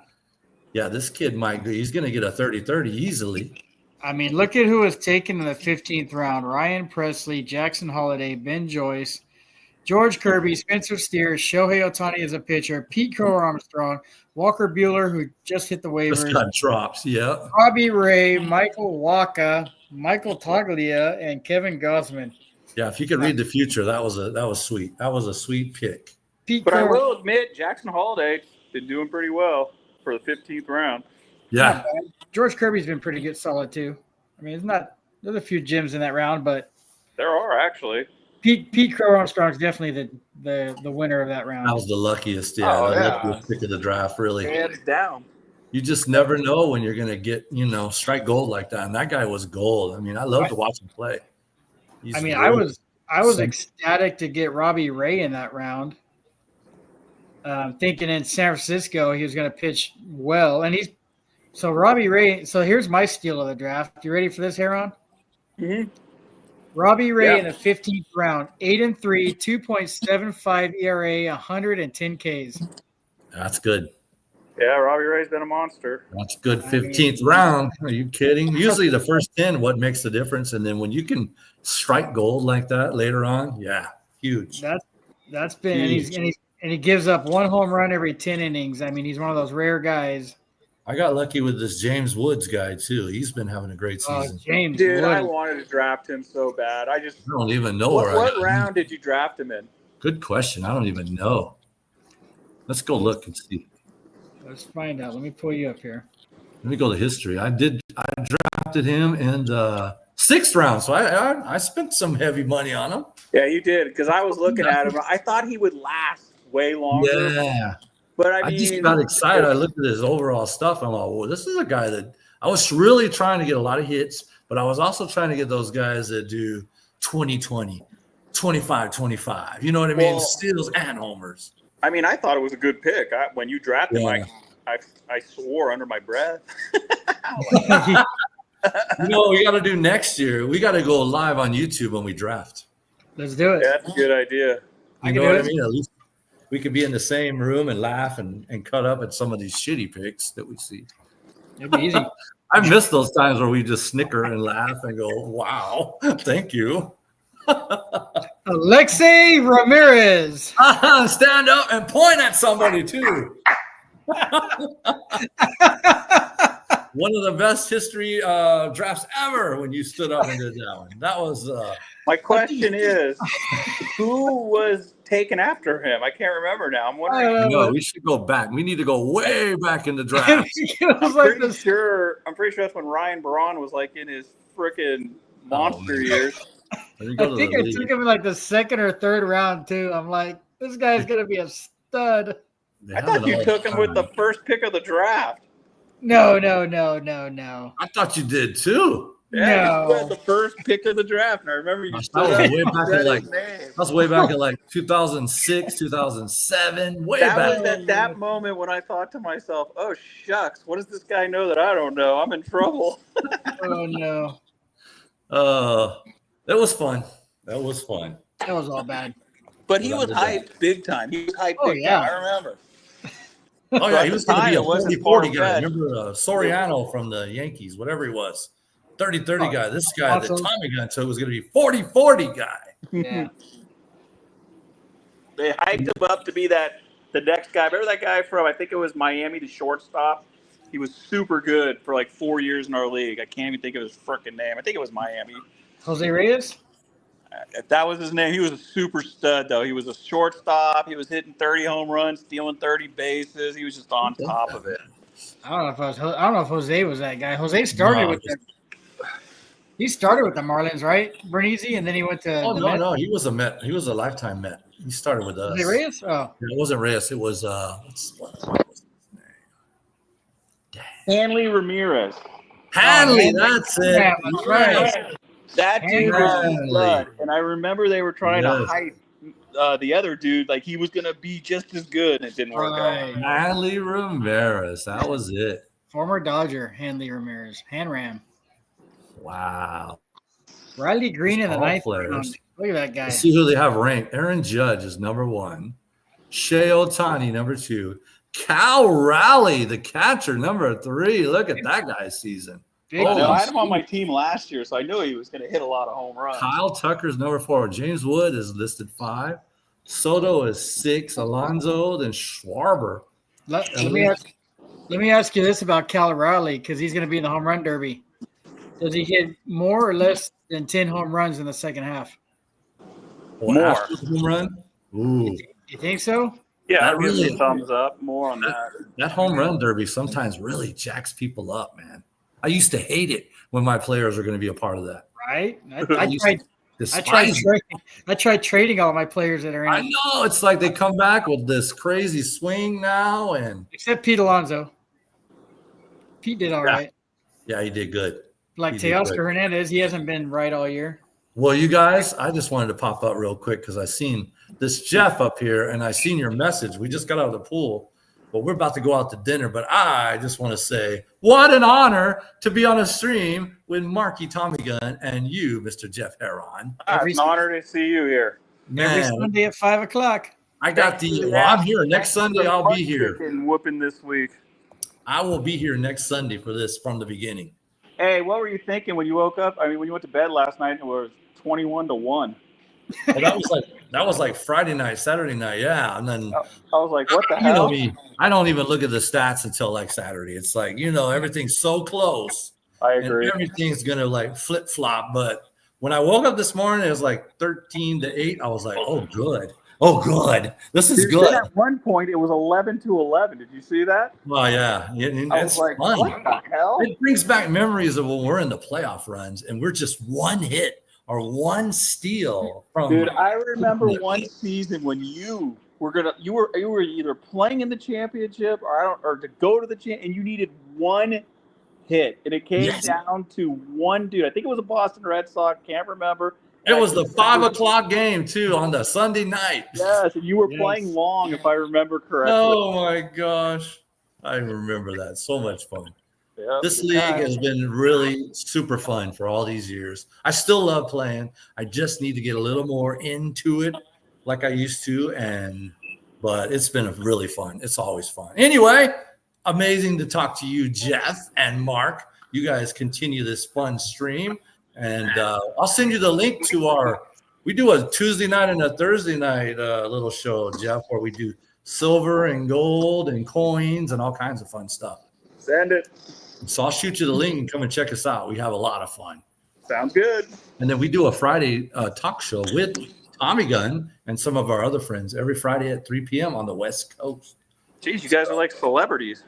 Yeah, this kid he's going to get a 30-30 easily. I mean, look at who was taken in the 15th round. Ryan Presley, Jackson Holliday, Ben Joyce, George Kirby, Spencer Steer, Shohei Ohtani as a pitcher, Pete Crow Armstrong, Walker Buehler, who just hit the waivers. Just got drops, yeah. Robbie Ray, Michael Wacha, Michael Toglia, and Kevin Gausman. Yeah, if you could read the future, that was sweet. That was a sweet pick. But I will admit, Jackson Holliday been doing pretty well for the 15th round. Yeah. George Kirby's been pretty good, solid too. I mean, there's a few gems in that round, but there are actually. Pete Crow Armstrong's definitely the winner of that round. That was the luckiest, luckiest pick of the draft, really. Hands down. You just never know when you're going to get, strike gold like that. And that guy was gold. I mean, I love to watch him play. I was ecstatic to get Robbie Ray in that round. Thinking in San Francisco he was going to pitch well, and Robbie Ray. So here's my steal of the draft. You ready for this, Heron? Mm-hmm. Robbie Ray in the 15th round, 8-3, 2.75 ERA, 110 Ks. That's good. Yeah, Robbie Ray's been a monster. That's good. 15th round. Are you kidding? Usually the first 10, what makes the difference? And then when you can strike gold like that later on, yeah, huge. That's been and he gives up one home run every 10 innings. I mean, he's one of those rare guys. I got lucky with this James Woods guy too. He's been having a great season. James Dude, Wood. I wanted to draft him so bad. I don't even know what round did you draft him in? Good question. I don't even know. Let's go look and see. Let's find out. Let me pull you up here. Let me go to history. I drafted him in the 6th round, so I spent some heavy money on him. Yeah, you did, because I was looking at him. I thought he would last way longer. Yeah. But I just got excited. I looked at his overall stuff. I'm like, well, this is a guy that I was really trying to get a lot of hits, but I was also trying to get those guys that do 20-20, 25-25. You know what I mean? Steals and homers. I mean, I thought it was a good pick. When you drafted him, I swore under my breath. You know what we got to do next year? We got to go live on YouTube when we draft. Let's do it. Yeah, that's a good idea. You know what I mean? At least we could be in the same room and laugh and cut up at some of these shitty picks that we see. It'd be easy. I miss those times where we just snicker and laugh and go, wow, thank you. Alexei Ramirez. Stand up and point at somebody, too. One of the best history drafts ever when you stood up and did that one. That was my question is, who was taken after him? I can't remember now. I'm wondering. No, we should go back. We need to go way back in the draft. I'm pretty sure that's when Ryan Braun was like in his freaking monster years. I think I took him in like the 2nd or 3rd round too. I'm like, this guy's gonna be a stud. I thought you took him with the first pick of the draft. No. I thought you did too. Yeah, you had the first pick of the draft, and I remember you stood up. That was way back in like 2006, 2007. That was at that moment when I thought to myself, "Oh shucks, what does this guy know that I don't know? I'm in trouble." Oh no. That was fun. That was fun. That was all bad. But he was hyped big time. He was hyped big time. I remember. Oh, yeah, he was going to be a 40-40 guy. Remember Soriano from the Yankees, whatever he was. 30-30 guy. This guy that TommyGun took was going to be 40-40 guy. Yeah. They hyped him up to be the next guy. Remember that guy from, I think it was Miami, the shortstop? He was super good for like 4 years in our league. I can't even think of his freaking name. I think it was Miami. Jose Reyes? If that was his name, he was a super stud, though. He was a shortstop. He was hitting 30 home runs, stealing 30 bases. He was just on top of it. I don't know if Jose was that guy. Jose started with he started with the Marlins, right? Bernese, and then he went to. Oh no, he was a Met. He was a lifetime Met. He started with us. Was it Reyes? Oh, it wasn't Reyes. It was what was his name? Hanley Ramirez. Hanley, that's it. Yeah, that's right. That dude was blood, and I remember they were trying to hype the other dude like he was gonna be just as good, and it didn't work out. Hanley Ramirez, that was it. Former Dodger Hanley Ramirez, Hanram. Wow. Riley Green in the 9th round. Look at that guy. Let's see who they have ranked. Aaron Judge is number 1. Shea Ohtani, number 2. Cal Raleigh, the catcher, number 3. Look at that guy's season. I had him on my team last year, so I knew he was going to hit a lot of home runs. Kyle Tucker's number 4. James Wood is listed 5. Soto is 6. Alonso, then Schwarber. Let me ask you this about Cal Raleigh, because he's going to be in the home run derby. Does he hit more or less than 10 home runs in the second half? More. Home run? Ooh. You think so? Yeah, that really thumbs up. More on that. That home run derby sometimes really jacks people up, man. I used to hate it when my players are going to be a part of that. Right? I tried trading all my players that are in. I know. It's like they come back with this crazy swing now. Except Pete Alonso. Pete did all right. Yeah, he did good. Like Teoscar Hernandez, he hasn't been right all year. Well, you guys, I just wanted to pop up real quick because I seen this Jeff up here, and I seen your message. We just got out of the pool, But we're about to go out to dinner. But I just want to say, what an honor to be on a stream with Marky TommyGun and you, Mr. Jeff Heron. It's an honor to see you here. Every Man, Sunday at 5 o'clock. I got I'm here next Sunday. I'll be here. Whooping this week. I will be here next Sunday for this from the beginning. Hey, what were you thinking when you woke up? I mean, when you went to bed last night, it was 21-1. Well, that was like Friday night, Saturday night, yeah. And then I was like, what the hell? You know me, I don't even look at the stats until like Saturday. It's like, everything's so close. I agree. And everything's gonna like flip flop. But when I woke up this morning, it was like 13-8. I was like, oh good. This is good. At one point, it was 11-11. Did you see that? Well, yeah. I was like, fun. What the hell? It brings back memories of when we're in the playoff runs and we're just one hit or one steal from. Dude, I remember one season when you were either playing in the championship or to go to the champ, and you needed one hit, and it came down to one dude. I think it was a Boston Red Sox. Can't remember. It was the 5 o'clock game too on the Sunday night. Yes, and you were playing long, if I remember correctly. Oh my gosh, I remember that. So much fun. Yep. This league has been really super fun for all these years. I still love playing. I just need to get a little more into it like I used to, but it's been really fun. It's always fun. Anyway, amazing to talk to you, Jeff and Mark. You guys continue this fun stream. And I'll send you the link to we do a Tuesday night and a Thursday night little show, Jeff, where we do silver and gold and coins and all kinds of fun stuff. Send it. So I'll shoot you the link and come and check us out. We have a lot of fun. Sounds good. And then we do a Friday talk show with TommyGun and some of our other friends every Friday at 3 p.m. on the West Coast. Jeez, you guys are like celebrities.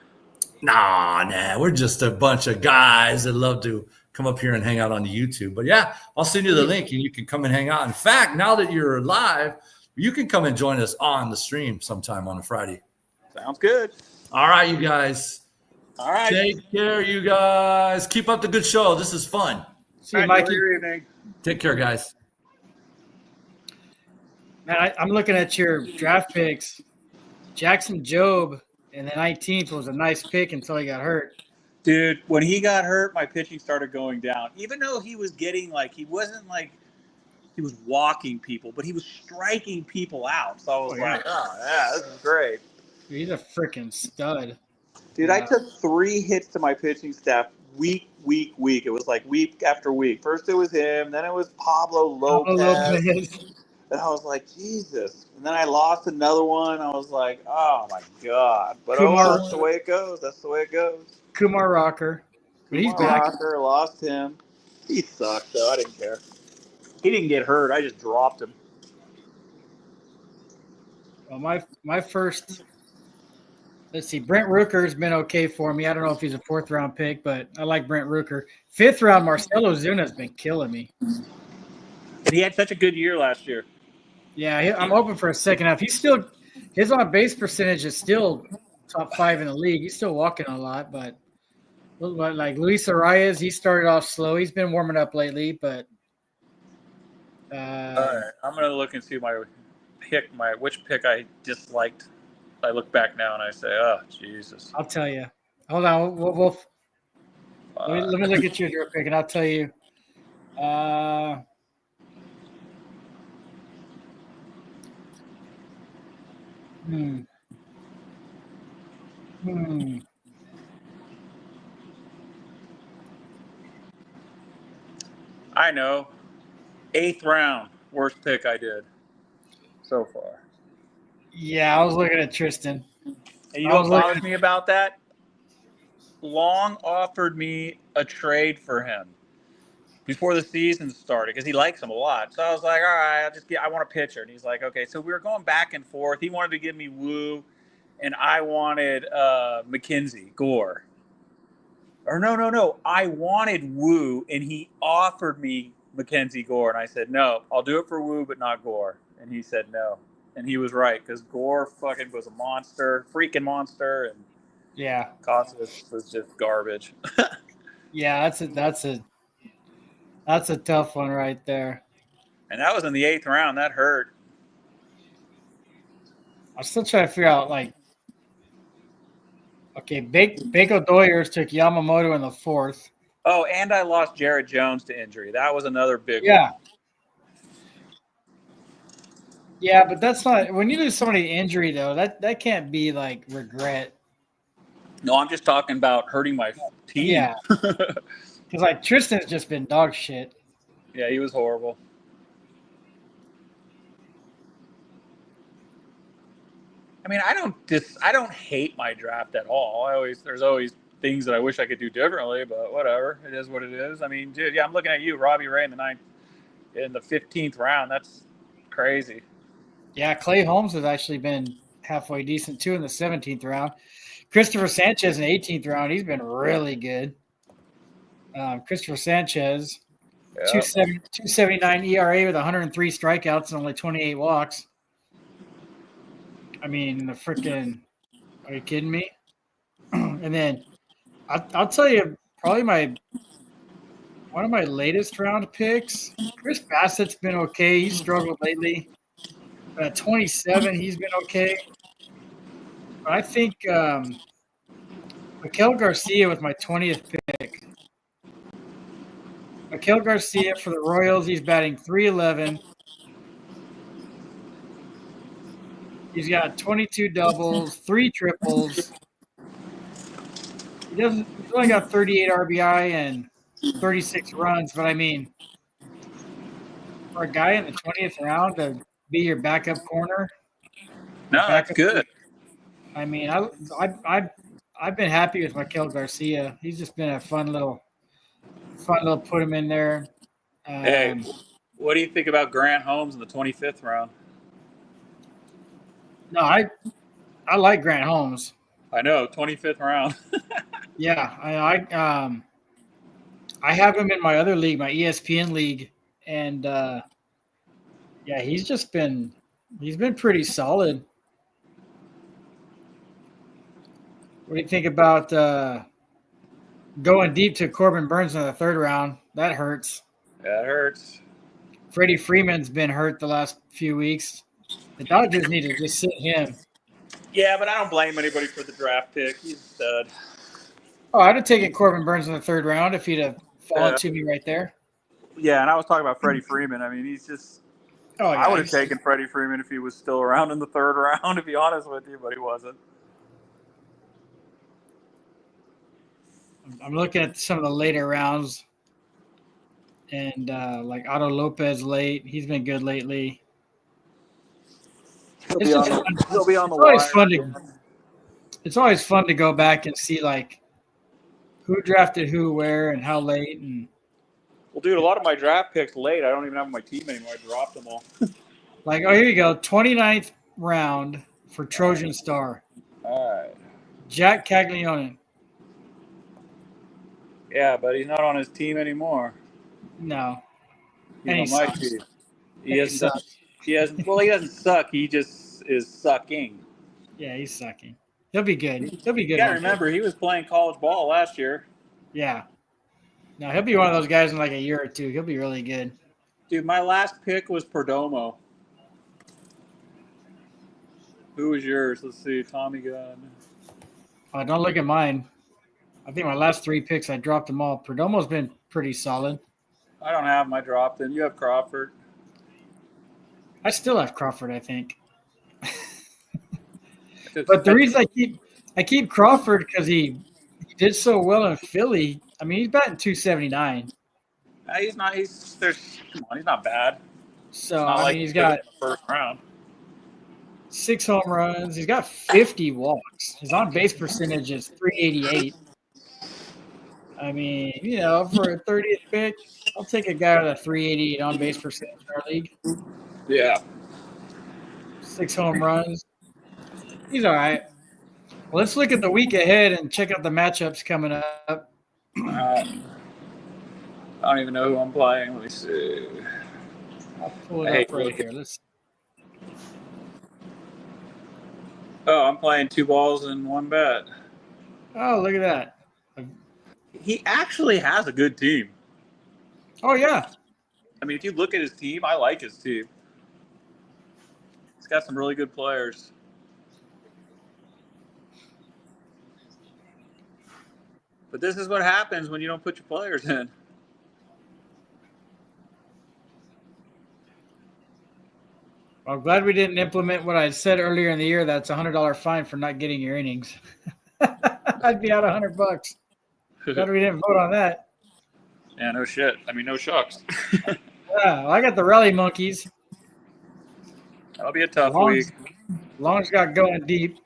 Nah, we're just a bunch of guys that love to come up here and hang out on the YouTube. But yeah, I'll send you the link and you can come and hang out. In fact, now that you're live, you can come and join us on the stream sometime on a Friday. Sounds good. All right, you guys. All right. Take care, you guys. Keep up the good show. This is fun. See you, Mikey. Your evening. Take care, guys. Man, I'm looking at your draft picks. Jackson Jobe in the 19th was a nice pick until he got hurt. Dude, when he got hurt, my pitching started going down. Even though he was getting he wasn't he was walking people, but he was striking people out. So I was like, oh, yeah, this is great. Dude, he's a freaking stud. Dude, I took 3 hits to my pitching staff week. It was like week after week. First it was him, then it was Pablo Lopez. And I was like, Jesus. And then I lost another one. I was like, oh, my God. But that's the way it goes. Kumar Rocker. But he's back. Rocker, lost him. He sucked, though. I didn't care. He didn't get hurt. I just dropped him. Well, my first, let's see, Brent Rooker's been okay for me. I don't know if he's a 4th-round pick, but I like Brent Rooker. 5th round, Marcelo Zuna's been killing me. And he had such a good year last year. Yeah, I'm hoping for a second half. His on-base percentage is still top 5 in the league. He's still walking a lot, but like Luis Arias, he started off slow. He's been warming up lately, but all right, I'm gonna look and see which pick I disliked. I look back now and I say, oh Jesus. I'll tell you. Hold on, let me look at your draft pick and I'll tell you. I know. 8th round, worst pick I did so far. Yeah, I was looking at Tristan. And you know what bothers me about that? Long offered me a trade for him before the season started because he likes him a lot. So I was like, all right, I want a pitcher. And he's like, okay. So we were going back and forth. He wanted to give me Woo, and I wanted McKenzie Gore. Or no. I wanted Woo, and he offered me McKenzie Gore. And I said, no, I'll do it for Woo, but not Gore. And he said no. And he was right because Gore fucking was a monster, freaking monster. And yeah, Costas was just garbage. Yeah, that's a tough one right there. And that was in the 8th round. That hurt. I'm still trying to figure out, like, Okay, Bako Doyers took Yamamoto in the 4th. Oh, and I lost Jared Jones to injury. That was another big Yeah. one. Yeah, but that's not when you lose somebody to injury though. That can't be like regret. No, I'm just talking about hurting my team. Yeah, because like Tristan's just been dog shit. Yeah, he was horrible. I mean, I don't hate my draft at all. There's always things that I wish I could do differently, but whatever. It is what it is. I mean, dude, yeah, I'm looking at you, Robbie Ray in the 15th round. That's crazy. Yeah, Clay Holmes has actually been halfway decent too in the 17th round. Christopher Sanchez in the 18th round, he's been really good. Christopher Sanchez, Yeah. 279 ERA with 103 strikeouts and only 28 walks. I mean, are you kidding me? And then I'll tell you, probably one of my latest round picks, Chris Bassett's been okay. He's struggled lately. But at 27, he's been okay. But I think Miguel Garcia with my 20th pick. Miguel Garcia for the Royals, he's batting .311. He's got 22 doubles, 3 triples. He's only got 38 RBI and 36 runs, but I mean, for a guy in the 20th round to be your backup corner, No, that's good. I mean, I've been happy with Miguel Garcia. He's just been a fun little put him in there. Hey, what do you think about Grant Holmes in the 25th round? No, I like Grant Holmes. I know, 25th round. Yeah, I have him in my other league, my ESPN league, and yeah, he's been pretty solid. What do you think about going deep to Corbin Burns in the 3rd round? That hurts. That hurts. Freddie Freeman's been hurt the last few weeks. The Dodgers need to just sit him. Yeah, but I don't blame anybody for the draft pick. He's a stud. Oh, I'd have taken Corbin Burns in the 3rd round if he'd have fallen to me right there. Yeah, and I was talking about Freddie Freeman. I mean, he's just – I would have taken Freddie Freeman if he was still around in the 3rd round, to be honest with you, but he wasn't. I'm looking at some of the later rounds, and like Otto Lopez late. He's been good lately. He'll be on the wire. It's always fun to go back and see like who drafted who where and how late. And well, dude, a lot of my draft picks late. I don't even have my team anymore. I dropped them all. like, oh, here you go. 29th round for Trojan Star. All right. Jack Caglione. Yeah, but he's not on his team anymore. No. He's on my team. He doesn't suck. He just is sucking. Yeah, he's sucking. He'll be good. He'll be good. You got to remember, he was playing college ball last year. Yeah. No, he'll be one of those guys in like a year or two. He'll be really good. Dude, my last pick was Perdomo. Who was yours? Let's see. TommyGun. Don't look at mine. I think my last 3 picks, I dropped them all. Perdomo's been pretty solid. I don't have my dropped in. You have Crawford. I still have Crawford, I think. But the reason I keep Crawford because he did so well in Philly. I mean, he's batting .279. He's not. He's not bad. So I mean, he's got in the 1st round. 6 home runs. He's got 50 walks. His on base percentage is .388. I mean, you know, for a 30th pick, I'll take a guy with a .388 on base percentage in our league. Yeah. 6 home runs. He's all right. Well, let's look at the week ahead and check out the matchups coming up. I don't even know who I'm playing. Let me see. I'll pull it up right here. Oh, I'm playing 2 balls and 1 bet. Oh, look at that. He actually has a good team. Oh, yeah. I mean, if you look at his team, I like his team. He's got some really good players. But this is what happens when you don't put your players in. Well, I'm glad we didn't implement what I said earlier in the year. That's a $100 fine for not getting your innings. I'd be out $100. Glad we didn't vote on that. Yeah, no shit. I mean, no shucks. Yeah, well, I got the rally monkeys. That'll be a tough week. Long's got going deep.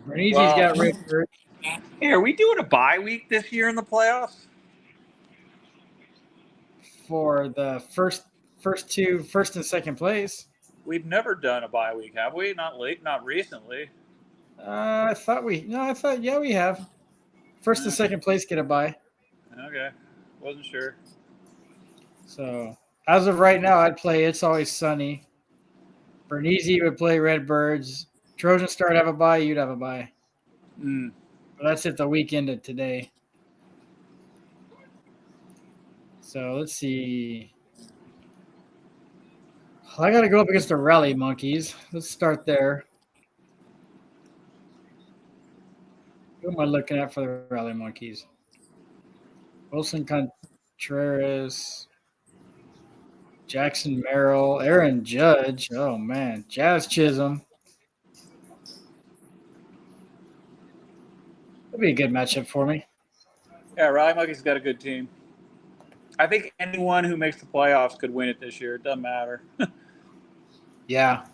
Berniezi's got Redbird. Hey, are we doing a bye week this year in the playoffs? For the first and second place. We've never done a bye week, have we? Not recently. I thought we have. First and second place get a bye. Okay. Wasn't sure. So as of right now, I'd play It's Always Sunny. Bernese would play Redbirds. Trojan Star would have a bye, you'd have a bye. But that's at the weekend of today. So let's see. I got to go up against the Rally Monkeys. Let's start there. Who am I looking at for the Rally Monkeys? Wilson Contreras, Jackson Merrill, Aaron Judge. Oh, man. Jazz Chisholm. That'd be a good matchup for me. Yeah, Rally Monkey's got a good team. I think anyone who makes the playoffs could win it this year. It doesn't matter. Yeah.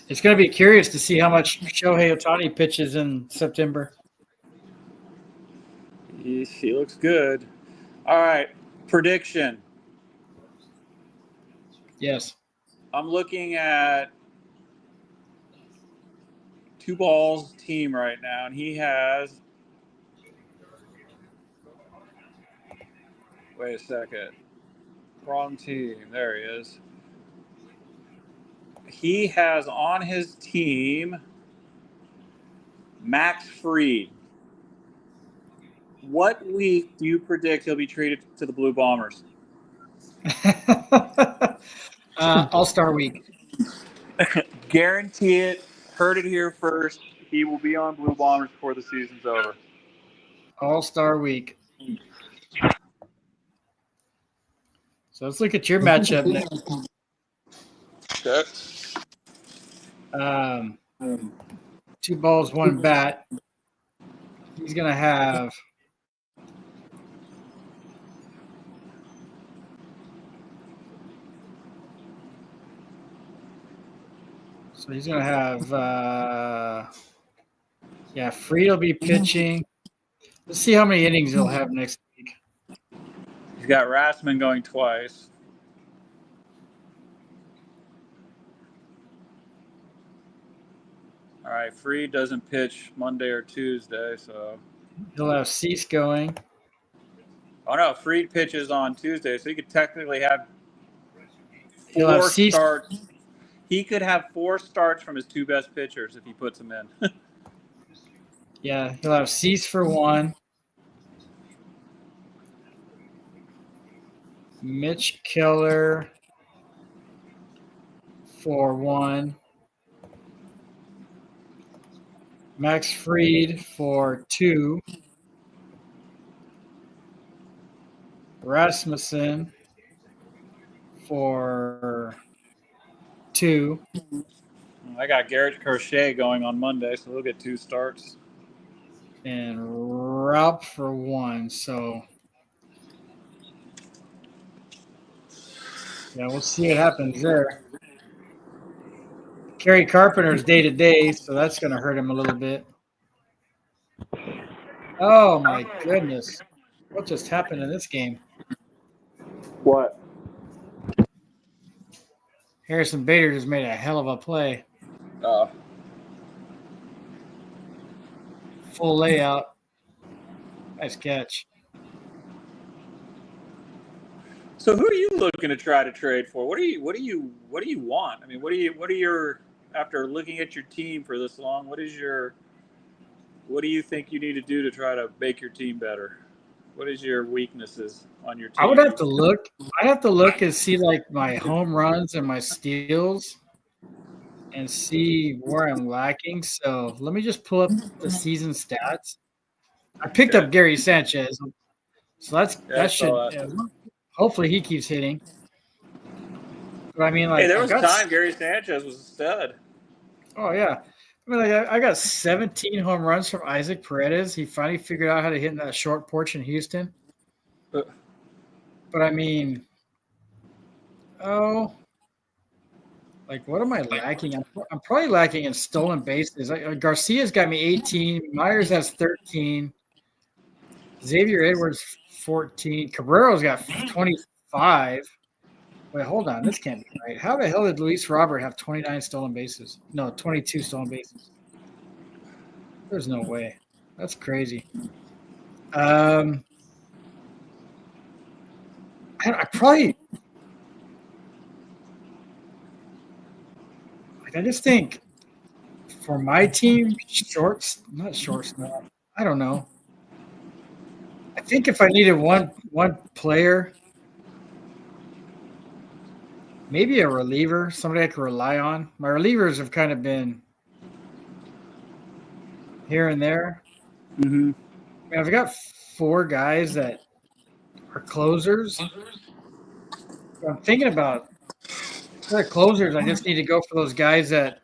It's going to be curious to see how much Shohei Ohtani pitches in September. He looks good. All right. Prediction. Yes. I'm looking at 2 balls team right now, and he has. Wait a second. Wrong team. There he is. He has on his team Max Fried. What week do you predict he'll be traded to the Blue Bombers? All-Star week. Guarantee it. Heard it here first. He will be on Blue Bombers before the season's over. All-Star week. So let's look at your matchup next. Okay. 2 balls, 1 bat. He's going to have Fried will be pitching. Let's see how many innings he'll have next week. He's got Rassman going twice. All right, Fried doesn't pitch Monday or Tuesday, so. He'll have Cease going. Oh, no, Fried pitches on Tuesday, so he could technically have He'll have 4 Cease. starts. He could have 4 starts from his 2 best pitchers if he puts them in. Yeah, he'll have Cease for 1. Mitch Keller for 1. Max Fried for 2. Rasmussen for 2. I got Garrett Crochet going on Monday, so we'll get 2 starts. And Raup for 1. So, yeah, we'll see what happens there. Kerry Carpenter's day-to-day, so that's going to hurt him a little bit. Oh, my goodness. What just happened in this game? What? Harrison Bader just made a hell of a play. Full layout. Nice catch. So who are you looking to try to trade for? What do you want? I mean, what are your after looking at your team for this long, what do you think you need to do to try to make your team better? What is your weaknesses on your team? I would have to look. I have to look and see like my home runs and my steals and see where I'm lacking. So let me just pull up the season stats. I picked up Gary Sanchez, so I that should saw that. hopefully he keeps hitting. But I mean, Hey, like there I've was a got time Gary Sanchez was a stud. oh yeah, I mean like I got 17 home runs from Isaac Paredes. He finally figured out how to hit in that short porch in Houston. Uh, But I mean, oh, like what am I lacking? I'm probably lacking in stolen bases. Garcia's got me 18. Myers has 13. Xavier Edwards 14. Cabrero's got 25. Wait, hold on. This can't be right. How the hell did Luis Robert have 29 stolen bases? No, 22 stolen bases. There's no way. That's crazy. I probably like. I just think for my team, not shortstop. I don't know. I think if I needed one player, maybe a reliever, somebody I could rely on. My relievers have kind of been here and there. mm-hmm. I mean, I've got 4 guys that are closers. So I'm thinking about instead of closers, I just need to go for those guys that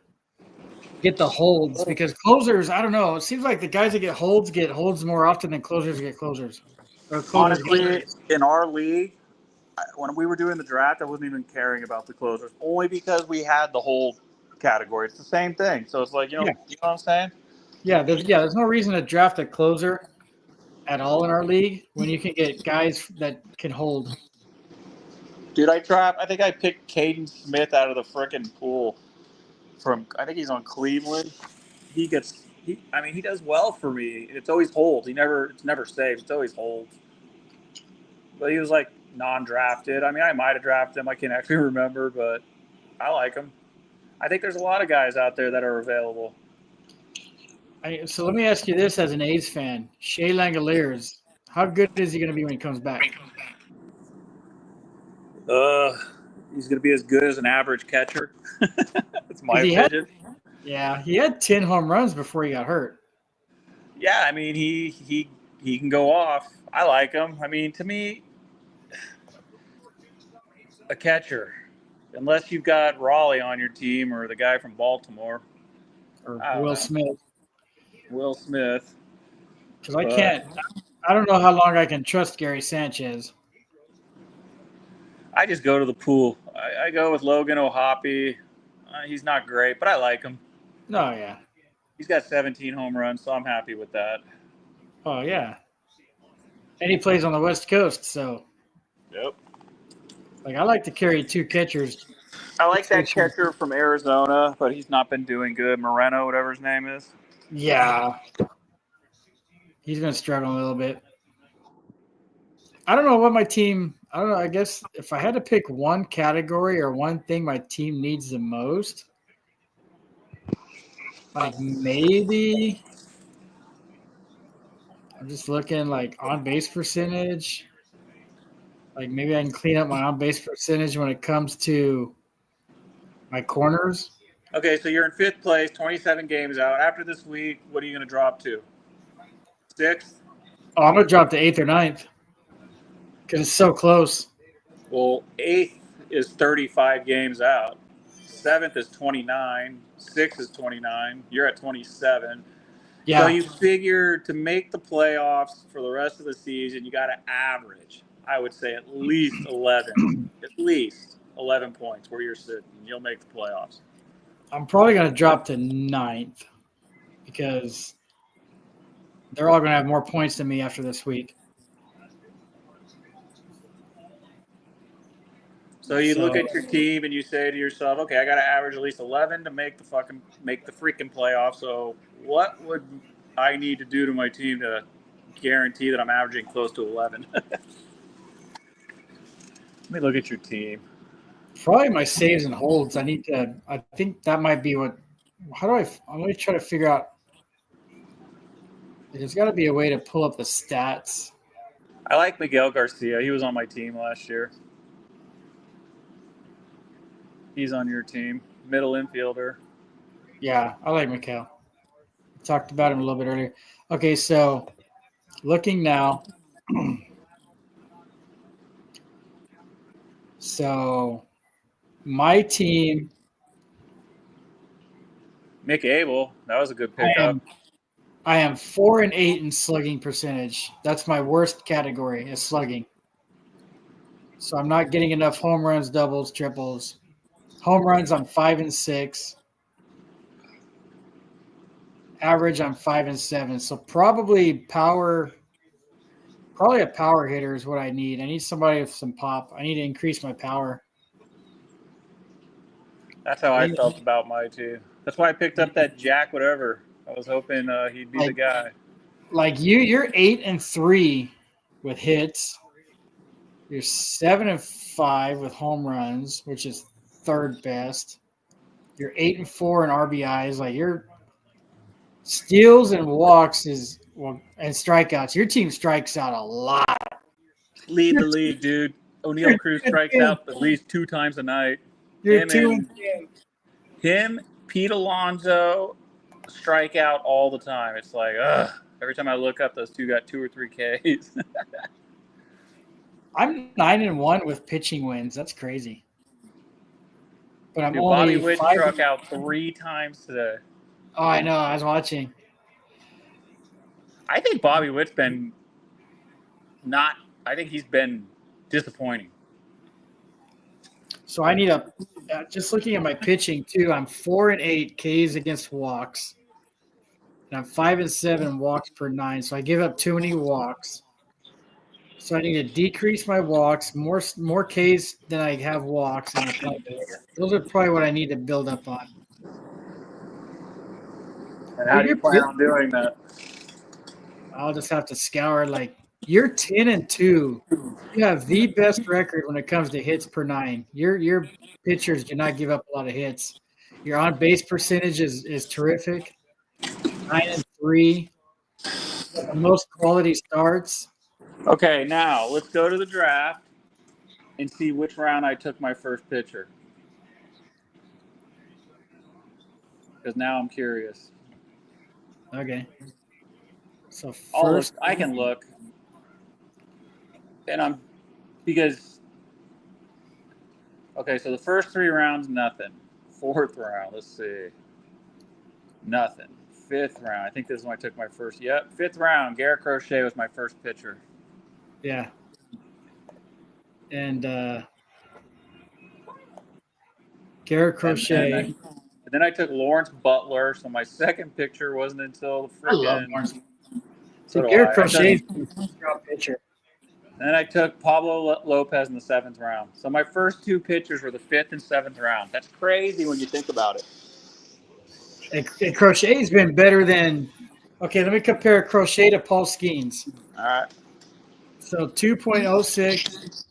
get the holds because closers, I don't know. It seems like the guys that get holds more often than closers get closers. Or closers Honestly, in our league, when we were doing the draft, I wasn't even caring about the closers, only because we had the whole category. It's the same thing. So it's like, you know what I'm saying? there's no reason to draft a closer at all in our league when you can get guys that can hold. Dude, I think I picked Caden Smith out of the frickin' pool I think he's on Cleveland. He does well for me. It's always holds. It's never saves. It's always holds. But he was like non-drafted. I mean, I might have drafted him. I can't actually remember, but I like him. I think there's a lot of guys out there that are available. So let me ask you this as an A's fan. Shea Langoliers, how good is he going to be when he comes back? He's going to be as good as an average catcher. That's my opinion. He had 10 home runs before he got hurt. Yeah, I mean, he can go off. I like him. I mean, to me, a catcher, unless you've got Raleigh on your team or the guy from Baltimore. Or Will Smith. Will Smith. Because I don't know how long I can trust Gary Sanchez. I just go to the pool. I go with Logan O'Hoppe. He's not great, but I like him. Oh, yeah. He's got 17 home runs, so I'm happy with that. Oh, yeah. And he plays on the West Coast, so. Yep. Like, I like to carry 2 catchers. I like that catcher from Arizona, but he's not been doing good. Moreno, whatever his name is. Yeah. He's been struggling a little bit. I don't know what my team – I don't know. I guess if I had to pick one category or one thing my team needs the most, like maybe I'm just looking like on-base percentage. Like maybe I can clean up my on-base percentage when it comes to my corners. Okay, so you're in 5th place, 27 games out. After this week, what are you going to drop to? 6th? Oh, I'm going to drop to 8th or 9th because it's so close. Well, 8th is 35 games out. 7th is 29. 6th is 29. You're at 27. Yeah. So you figure to make the playoffs for the rest of the season, you got to average, I would say, at least 11. At least 11 points where you're sitting. You'll make the playoffs. I'm probably going to drop to 9th because they're all going to have more points than me after this week. So you look at your team and you say to yourself, okay, I got to average at least 11 to make the freaking playoffs. So what would I need to do to my team to guarantee that I'm averaging close to 11? Let me look at your team. Probably my saves and holds. I think that might be I'm going to try to figure out. There's got to be a way to pull up the stats. I like Miguel Garcia. He was on my team last year. He's on your team. Middle infielder. Yeah, I like Miguel. Talked about him a little bit earlier. Okay, so Looking now. So my team, Mick Abel, that was a good I pickup. am 4-8 in slugging percentage. That's my worst category is slugging. So I'm not getting enough home runs, doubles, triples. Home runs, I'm 5-6. Average, I'm 5-7. So probably a power hitter is what I need. I need somebody with some pop. I need to increase my power. That's how I felt about my team. That's why I picked up that Jack whatever. I was hoping he'd be the guy. Like you're 8-3 with hits. You're 7-5 with home runs, which is third best. You're 8-4 in RBIs. Like your steals and walks and strikeouts. Your team strikes out a lot. Lead the league, dude. O'Neal Cruz strikes out at least 2 times a night. You're 2-10. Him, Pete Alonso, strike out all the time. It's like, ugh. Every time I look up, those two got 2 or 3 Ks. I'm 9-1 with pitching wins. That's crazy. But I'm Dude, only Bobby Witt struck out 3 times today. Oh, I know. I was watching. I think Bobby Witt's been I think he's been disappointing. So I need just looking at my pitching too. I'm 4-8 Ks against walks, and I'm 5-7 walks per 9. So I give up too many walks. So I need to decrease my walks, more Ks than I have walks, and those are probably what I need to build up on. And how do you plan on doing that? I'll just have to scour. Like you're 10-2. You have the best record when it comes to hits per 9. Your pitchers do not give up a lot of hits. Your on base percentage is terrific. 9-3. The most quality starts. Okay, now let's go to the draft and see which round I took my first pitcher. Because now I'm curious. Okay. So first, I can look, and okay. So the first 3 rounds, nothing. 4th round, let's see, nothing. 5th round, I think this is when I took my first. Yep, 5th round, Garrett Crochet was my first pitcher. Yeah. And Garrett Crochet. And then I took Lawrence Butler, so my second pitcher wasn't until the freaking. I love Lawrence. So Garrett Crochet is a pitcher. Then I took Pablo Lopez in the 7th round. So my first 2 pitchers were the 5th and 7th round. That's crazy when you think about it. And Crochet's been better than. Okay, let me compare Crochet to Paul Skeens. All right. So 2.06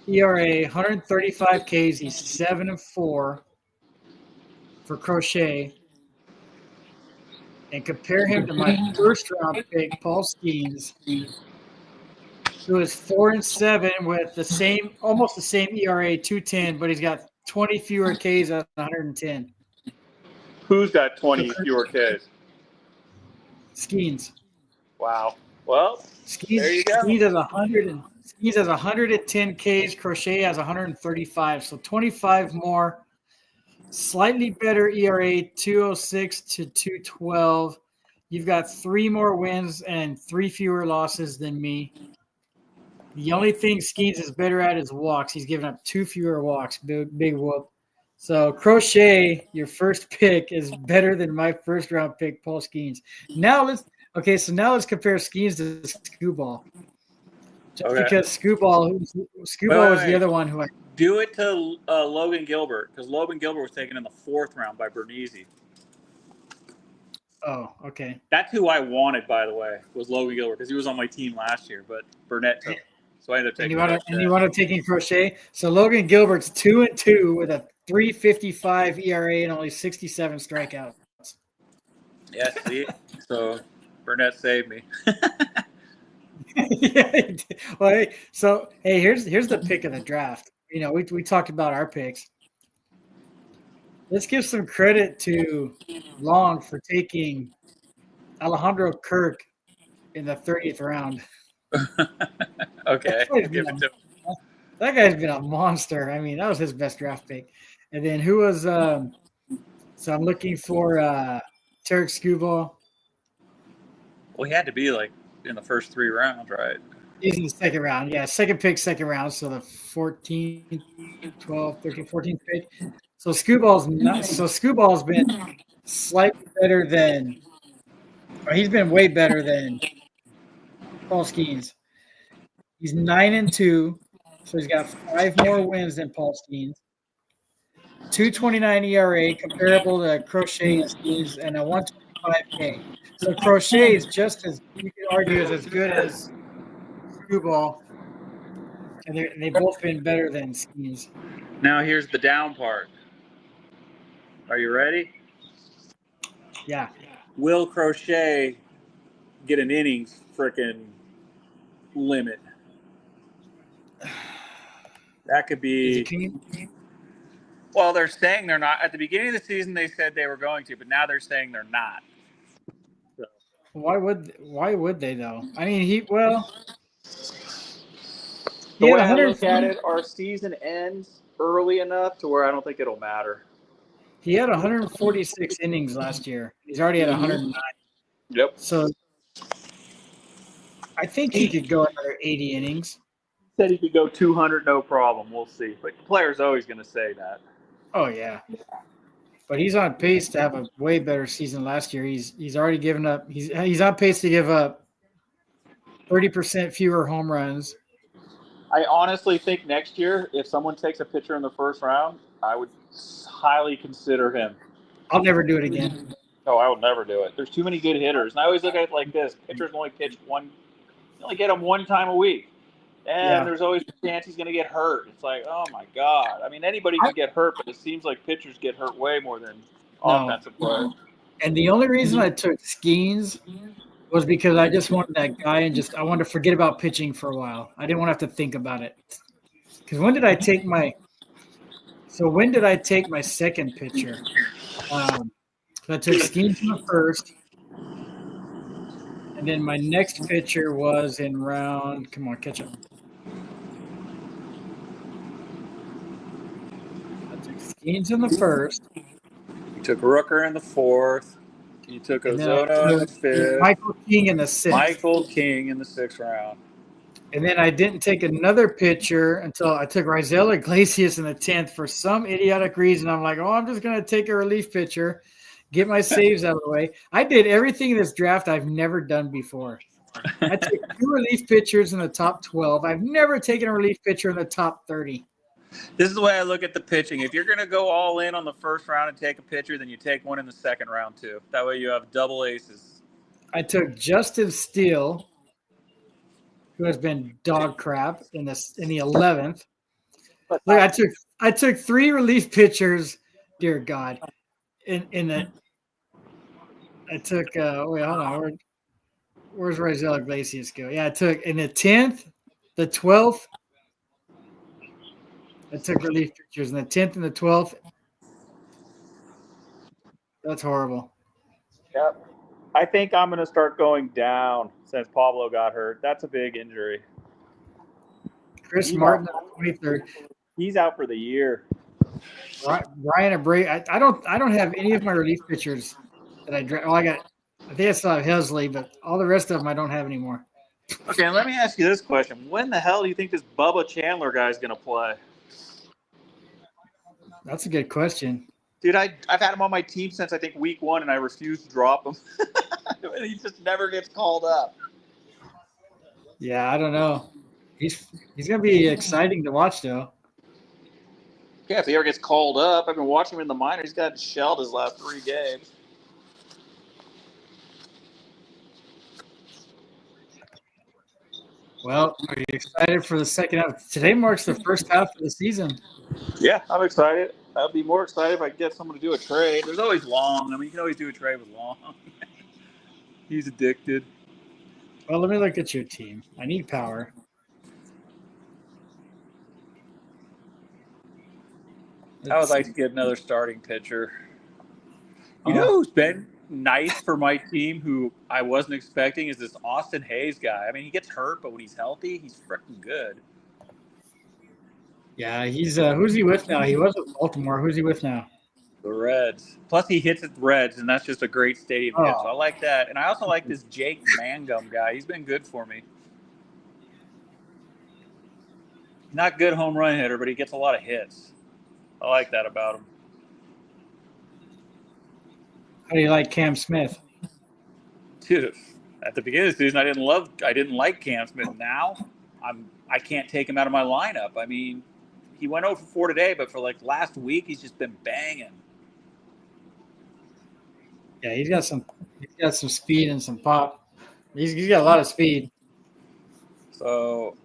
ERA, 135 Ks. He's 7-4 for Crochet. And compare him to my first round pick, Paul Skeens, who is 4-7 with almost the same ERA, 2.10, but he's got 20 fewer Ks at 110. Who's got 20 fewer Ks? Skeens. Wow. Well, there you go. Skeens has 110 Ks. Crochet has 135, so 25 more. Slightly better ERA, 206 to 212. You've got 3 more wins and 3 fewer losses than me. The only thing Skeens is better at is walks. He's given up 2 fewer walks. Big whoop. So Crochet, your first pick, is better than my first round pick, Paul Skeens. Now let's compare Skeens to Scooball. Because Scooball was the other one who I do it to Logan Gilbert, because Logan Gilbert was taken in the 4th round by Bernese. Oh, okay. That's who I wanted, by the way, was Logan Gilbert, because he was on my team last year, but Burnett took him. So I ended up taking him. And you want to take Crochet? So Logan Gilbert's 2-2 with a 3.55 ERA and only 67 strikeouts. Yeah, see? So Burnett saved me. Yeah. Well, so hey, here's the pick of the draft. You know, we talked about our picks. Let's give some credit to Long for taking Alejandro Kirk in the 30th round. Okay, give it to him. That guy's been a monster. I mean, that was his best draft pick. And then who was so I'm looking for Tarek Skubal. Well, he had to be like in the first 3 rounds, right? He's in the second round. Yeah, second pick, second round. So the 14th, 12th, 13th, 14th pick. So Skubal's been slightly better than or he's been way better than Paul Skeens. He's 9-2, so he's got 5 more wins than Paul Skeens. 2.29 ERA, comparable to Crochet and Skeens, and a 125K. So Crochet is just as you could argue is as good as Skubal, and they've both been better than Skeens. Now here's the down part. Are you ready? Yeah. Will Crochet get an innings frickin' limit? That could be. Well, they're saying they're not. At the beginning of the season, they said they were going to, but now they're saying they're not. So. Why would they though? I mean, the way I look at it, our season ends early enough to where I don't think it'll matter. He had 146 innings last year. He's already at 109. Yep. So I think he could go another 80 innings. Said he could go 200, no problem. We'll see. But the player's always going to say that. Oh yeah, but he's on pace to have a way better season last year. He's already given up. He's on pace to give up 30% fewer home runs. I honestly think next year, if someone takes a pitcher in the first round, I would highly consider him. I'll never do it again. No, I would never do it. There's too many good hitters, and I always look at it like this: pitchers only pitch one. You only get them one time a week. And there's always a chance he's going to get hurt. It's like, oh, my God. I mean, anybody can get hurt, but it seems like pitchers get hurt way more than offensive players. And the only reason I took Skeens was because I just wanted that guy and I wanted to forget about pitching for a while. I didn't want to have to think about it. Because when did I take my second pitcher? So I took Skeens in the first. And then my next pitcher was in round – come on, catch up. Skeens in the first. You took Rooker in the fourth. You took Ozona in the fifth. Michael King in the sixth. Michael King in the 6th round. And then I didn't take another pitcher until I took Rizal Iglesias in the 10th for some idiotic reason. I'm like, I'm just going to take a relief pitcher, get my saves out of the way. I did everything in this draft I've never done before. I took 2 relief pitchers in the top 12. I've never taken a relief pitcher in the top 30. This is the way I look at the pitching. If you're going to go all in on the first round and take a pitcher, then you take one in the second round too. That way you have double aces. I took Justin Steele, who has been dog crap in the 11th. Look, I took 3 relief pitchers. Dear God, I took wait, hold on. Where's Rizal Iglesias go? Yeah, I took in the 10th, the 12th. I took relief pitchers in the 10th and the 12th. That's horrible. Yep. I think I'm going to start going down since Pablo got hurt. That's a big injury. Chris Martin on the 23rd. He's out for the year. Ryan Abreu. I don't have any of my relief pitchers that I draft. Well, I think I still have Hesley, but all the rest of them I don't have anymore. Okay, let me ask you this question. When the hell do you think this Bubba Chandler guy is going to play? That's a good question. Dude, I've had him on my team since I think week 1, and I refuse to drop him. He just never gets called up. Yeah, I don't know. He's going to be exciting to watch, though. Yeah, if he ever gets called up, I've been watching him in the minors. He's got shelled his last 3 games. Well, are you excited for the second half? Today marks the first half of the season. Yeah, I'm excited. I'd be more excited if I could get someone to do a trade. There's always Long. I mean, you can always do a trade with Long. He's addicted. Well, let me look at your team. I need power. I would like to get another starting pitcher. You know who's been nice for my team, who I wasn't expecting, is this Austin Hayes guy. I mean, he gets hurt, but when he's healthy, he's freaking good. Yeah, he's who's he with now? He was with Baltimore. Who's he with now? The Reds. Plus, he hits at the Reds, and that's just a great stadium hit. So I like that. And I also like this Jake Mangum guy. He's been good for me. Not good home run hitter, but he gets a lot of hits. I like that about him. How do you like Cam Smith? Dude, at the beginning of the season, I didn't like Cam Smith. Now, I can't take him out of my lineup. I mean, he went 0 for 4 today, but for like last week, he's just been banging. Yeah, he's got some speed and some pop. He's got a lot of speed. So,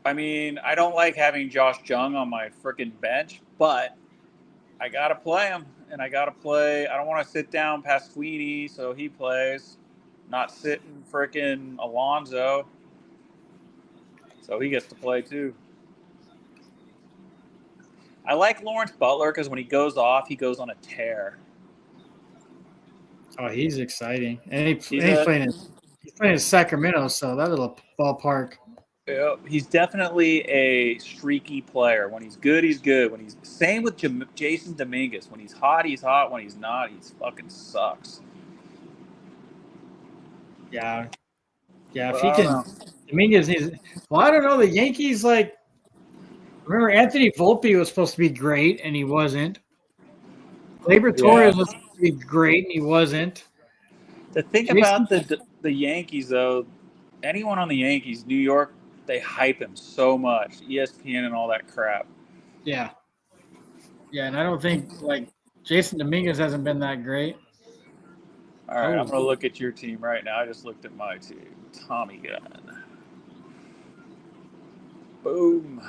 I mean, I don't like having Josh Jung on my freaking bench, but I got to play him, and I got to play. I don't want to sit down past Sweeney, so he plays. Not sitting freaking Alonso, so he gets to play too. I like Lawrence Butler because when he goes off, he goes on a tear. Oh, he's exciting, and he's playing in Sacramento, so that little ballpark. Yeah, he's definitely a streaky player. When he's good, he's good. When he's same with Jason Dominguez. When he's hot, he's hot. When he's not, he fucking sucks. Yeah. If he can, Dominguez needs. Well, I don't know. The Yankees, remember Anthony Volpe was supposed to be great, and he wasn't. Gleyber Torres was supposed to be great, and he wasn't. The thing about the Yankees, though, anyone on the Yankees, New York, they hype him so much. ESPN and all that crap. Yeah. Yeah, and I don't think, Jason Dominguez hasn't been that great. All right, I'm going to look at your team right now. I just looked at my team. TommyGun. Boom.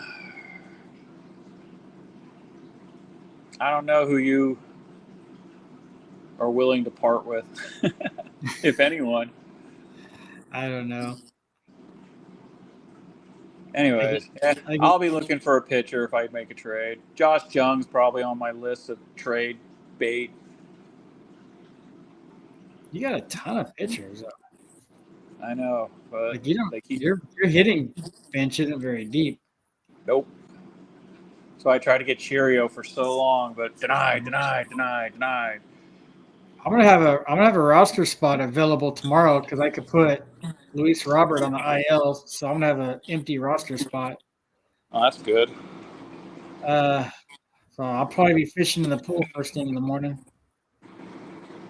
I don't know who you are willing to part with, if anyone. I don't know. Anyways, I'll be looking for a pitcher if I make a trade. Josh Jung's probably on my list of trade bait. You got a ton of pitchers. I know, but your hitting bench isn't very deep. Nope. So I tried to get Cheerio for so long, but denied. I'm gonna have a roster spot available tomorrow because I could put Luis Robert on the IL, so I'm gonna have an empty roster spot. Oh, that's good. So I'll probably be fishing in the pool first thing in the morning.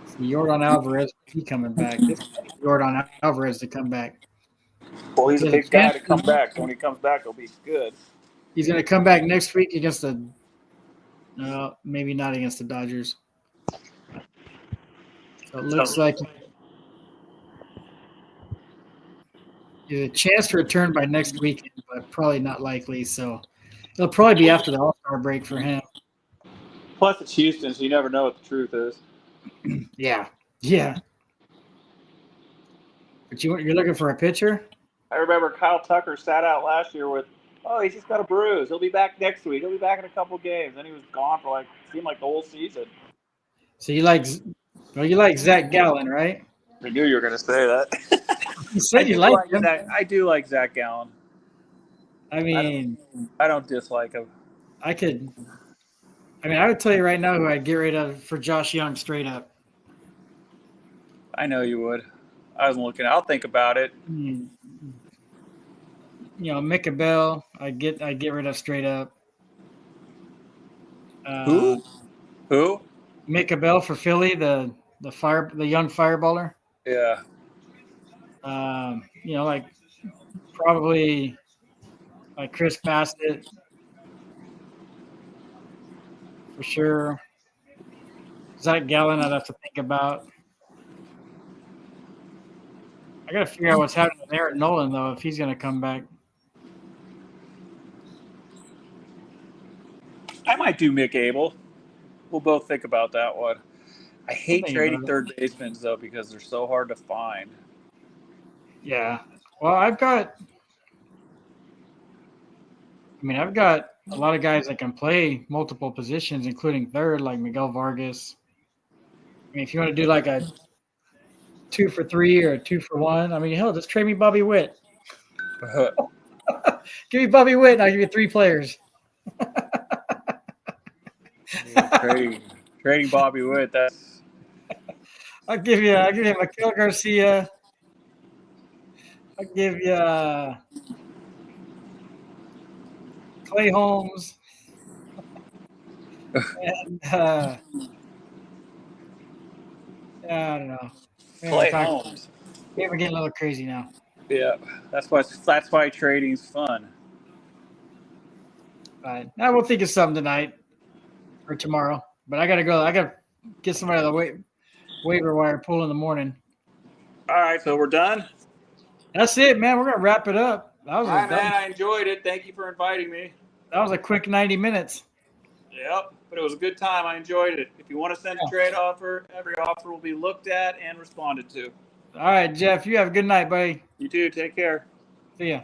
So Yordan Alvarez, he coming back. This is Yordan Alvarez to come back. Well, he's a big guy to come back. So when he comes back, he'll be good. He's gonna come back next week against maybe not against the Dodgers. So it looks like there's a chance to return by next weekend, but probably not likely. So it'll probably be after the All-Star break for him. Plus, it's Houston, so you never know what the truth is. Yeah. But you're looking for a pitcher? I remember Kyle Tucker sat out last year with, he's just got a bruise. He'll be back next week. He'll be back in a couple games. Then he was gone for seemed like the whole season. So you like Zach Gallen, right? I knew you were going to say that. You said you like him. I do like Zach Gallen. I mean, I don't dislike him. I would tell you right now who I'd get rid of for Josh Young straight up. I know you would. I wasn't looking. I'll think about it. Micah Bell, I'd get rid of straight up. Who? Micah Bell for Philly, the young fireballer. Yeah. Probably like Chris Bassett for sure. Zach Gallen, I'd have to think about. I got to figure out what's happening with Aaron Nolan, though, if he's going to come back. I might do Mick Abel. We'll both think about that one. I hate trading third basemen, though, because they're so hard to find. Yeah. Well, I've got a lot of guys that can play multiple positions, including third, like Miguel Vargas. mean, if you want to do like a 2 for 3 or a 2 for 1, I mean, hell, just trade me Bobby Witt. Give me Bobby Witt, and I'll give you 3 players. Trading Bobby Witt. That's. I'll give you Miguel Garcia. I'll give you Clay Holmes. And I don't know. Clay Holmes. Maybe we're getting a little crazy now. Yeah, that's why trading's fun. But now we'll think of something tonight or tomorrow. But I gotta go. I gotta get somebody on the waiver wire pull in the morning. All right, so we're done. That's it, man. We're gonna wrap it up. All right, man. I enjoyed it. Thank you for inviting me. That was a quick 90 minutes. Yep, but it was a good time. I enjoyed it. If you want to send a trade offer, every offer will be looked at and responded to. All right, Jeff. You have a good night, buddy. You too. Take care. See ya.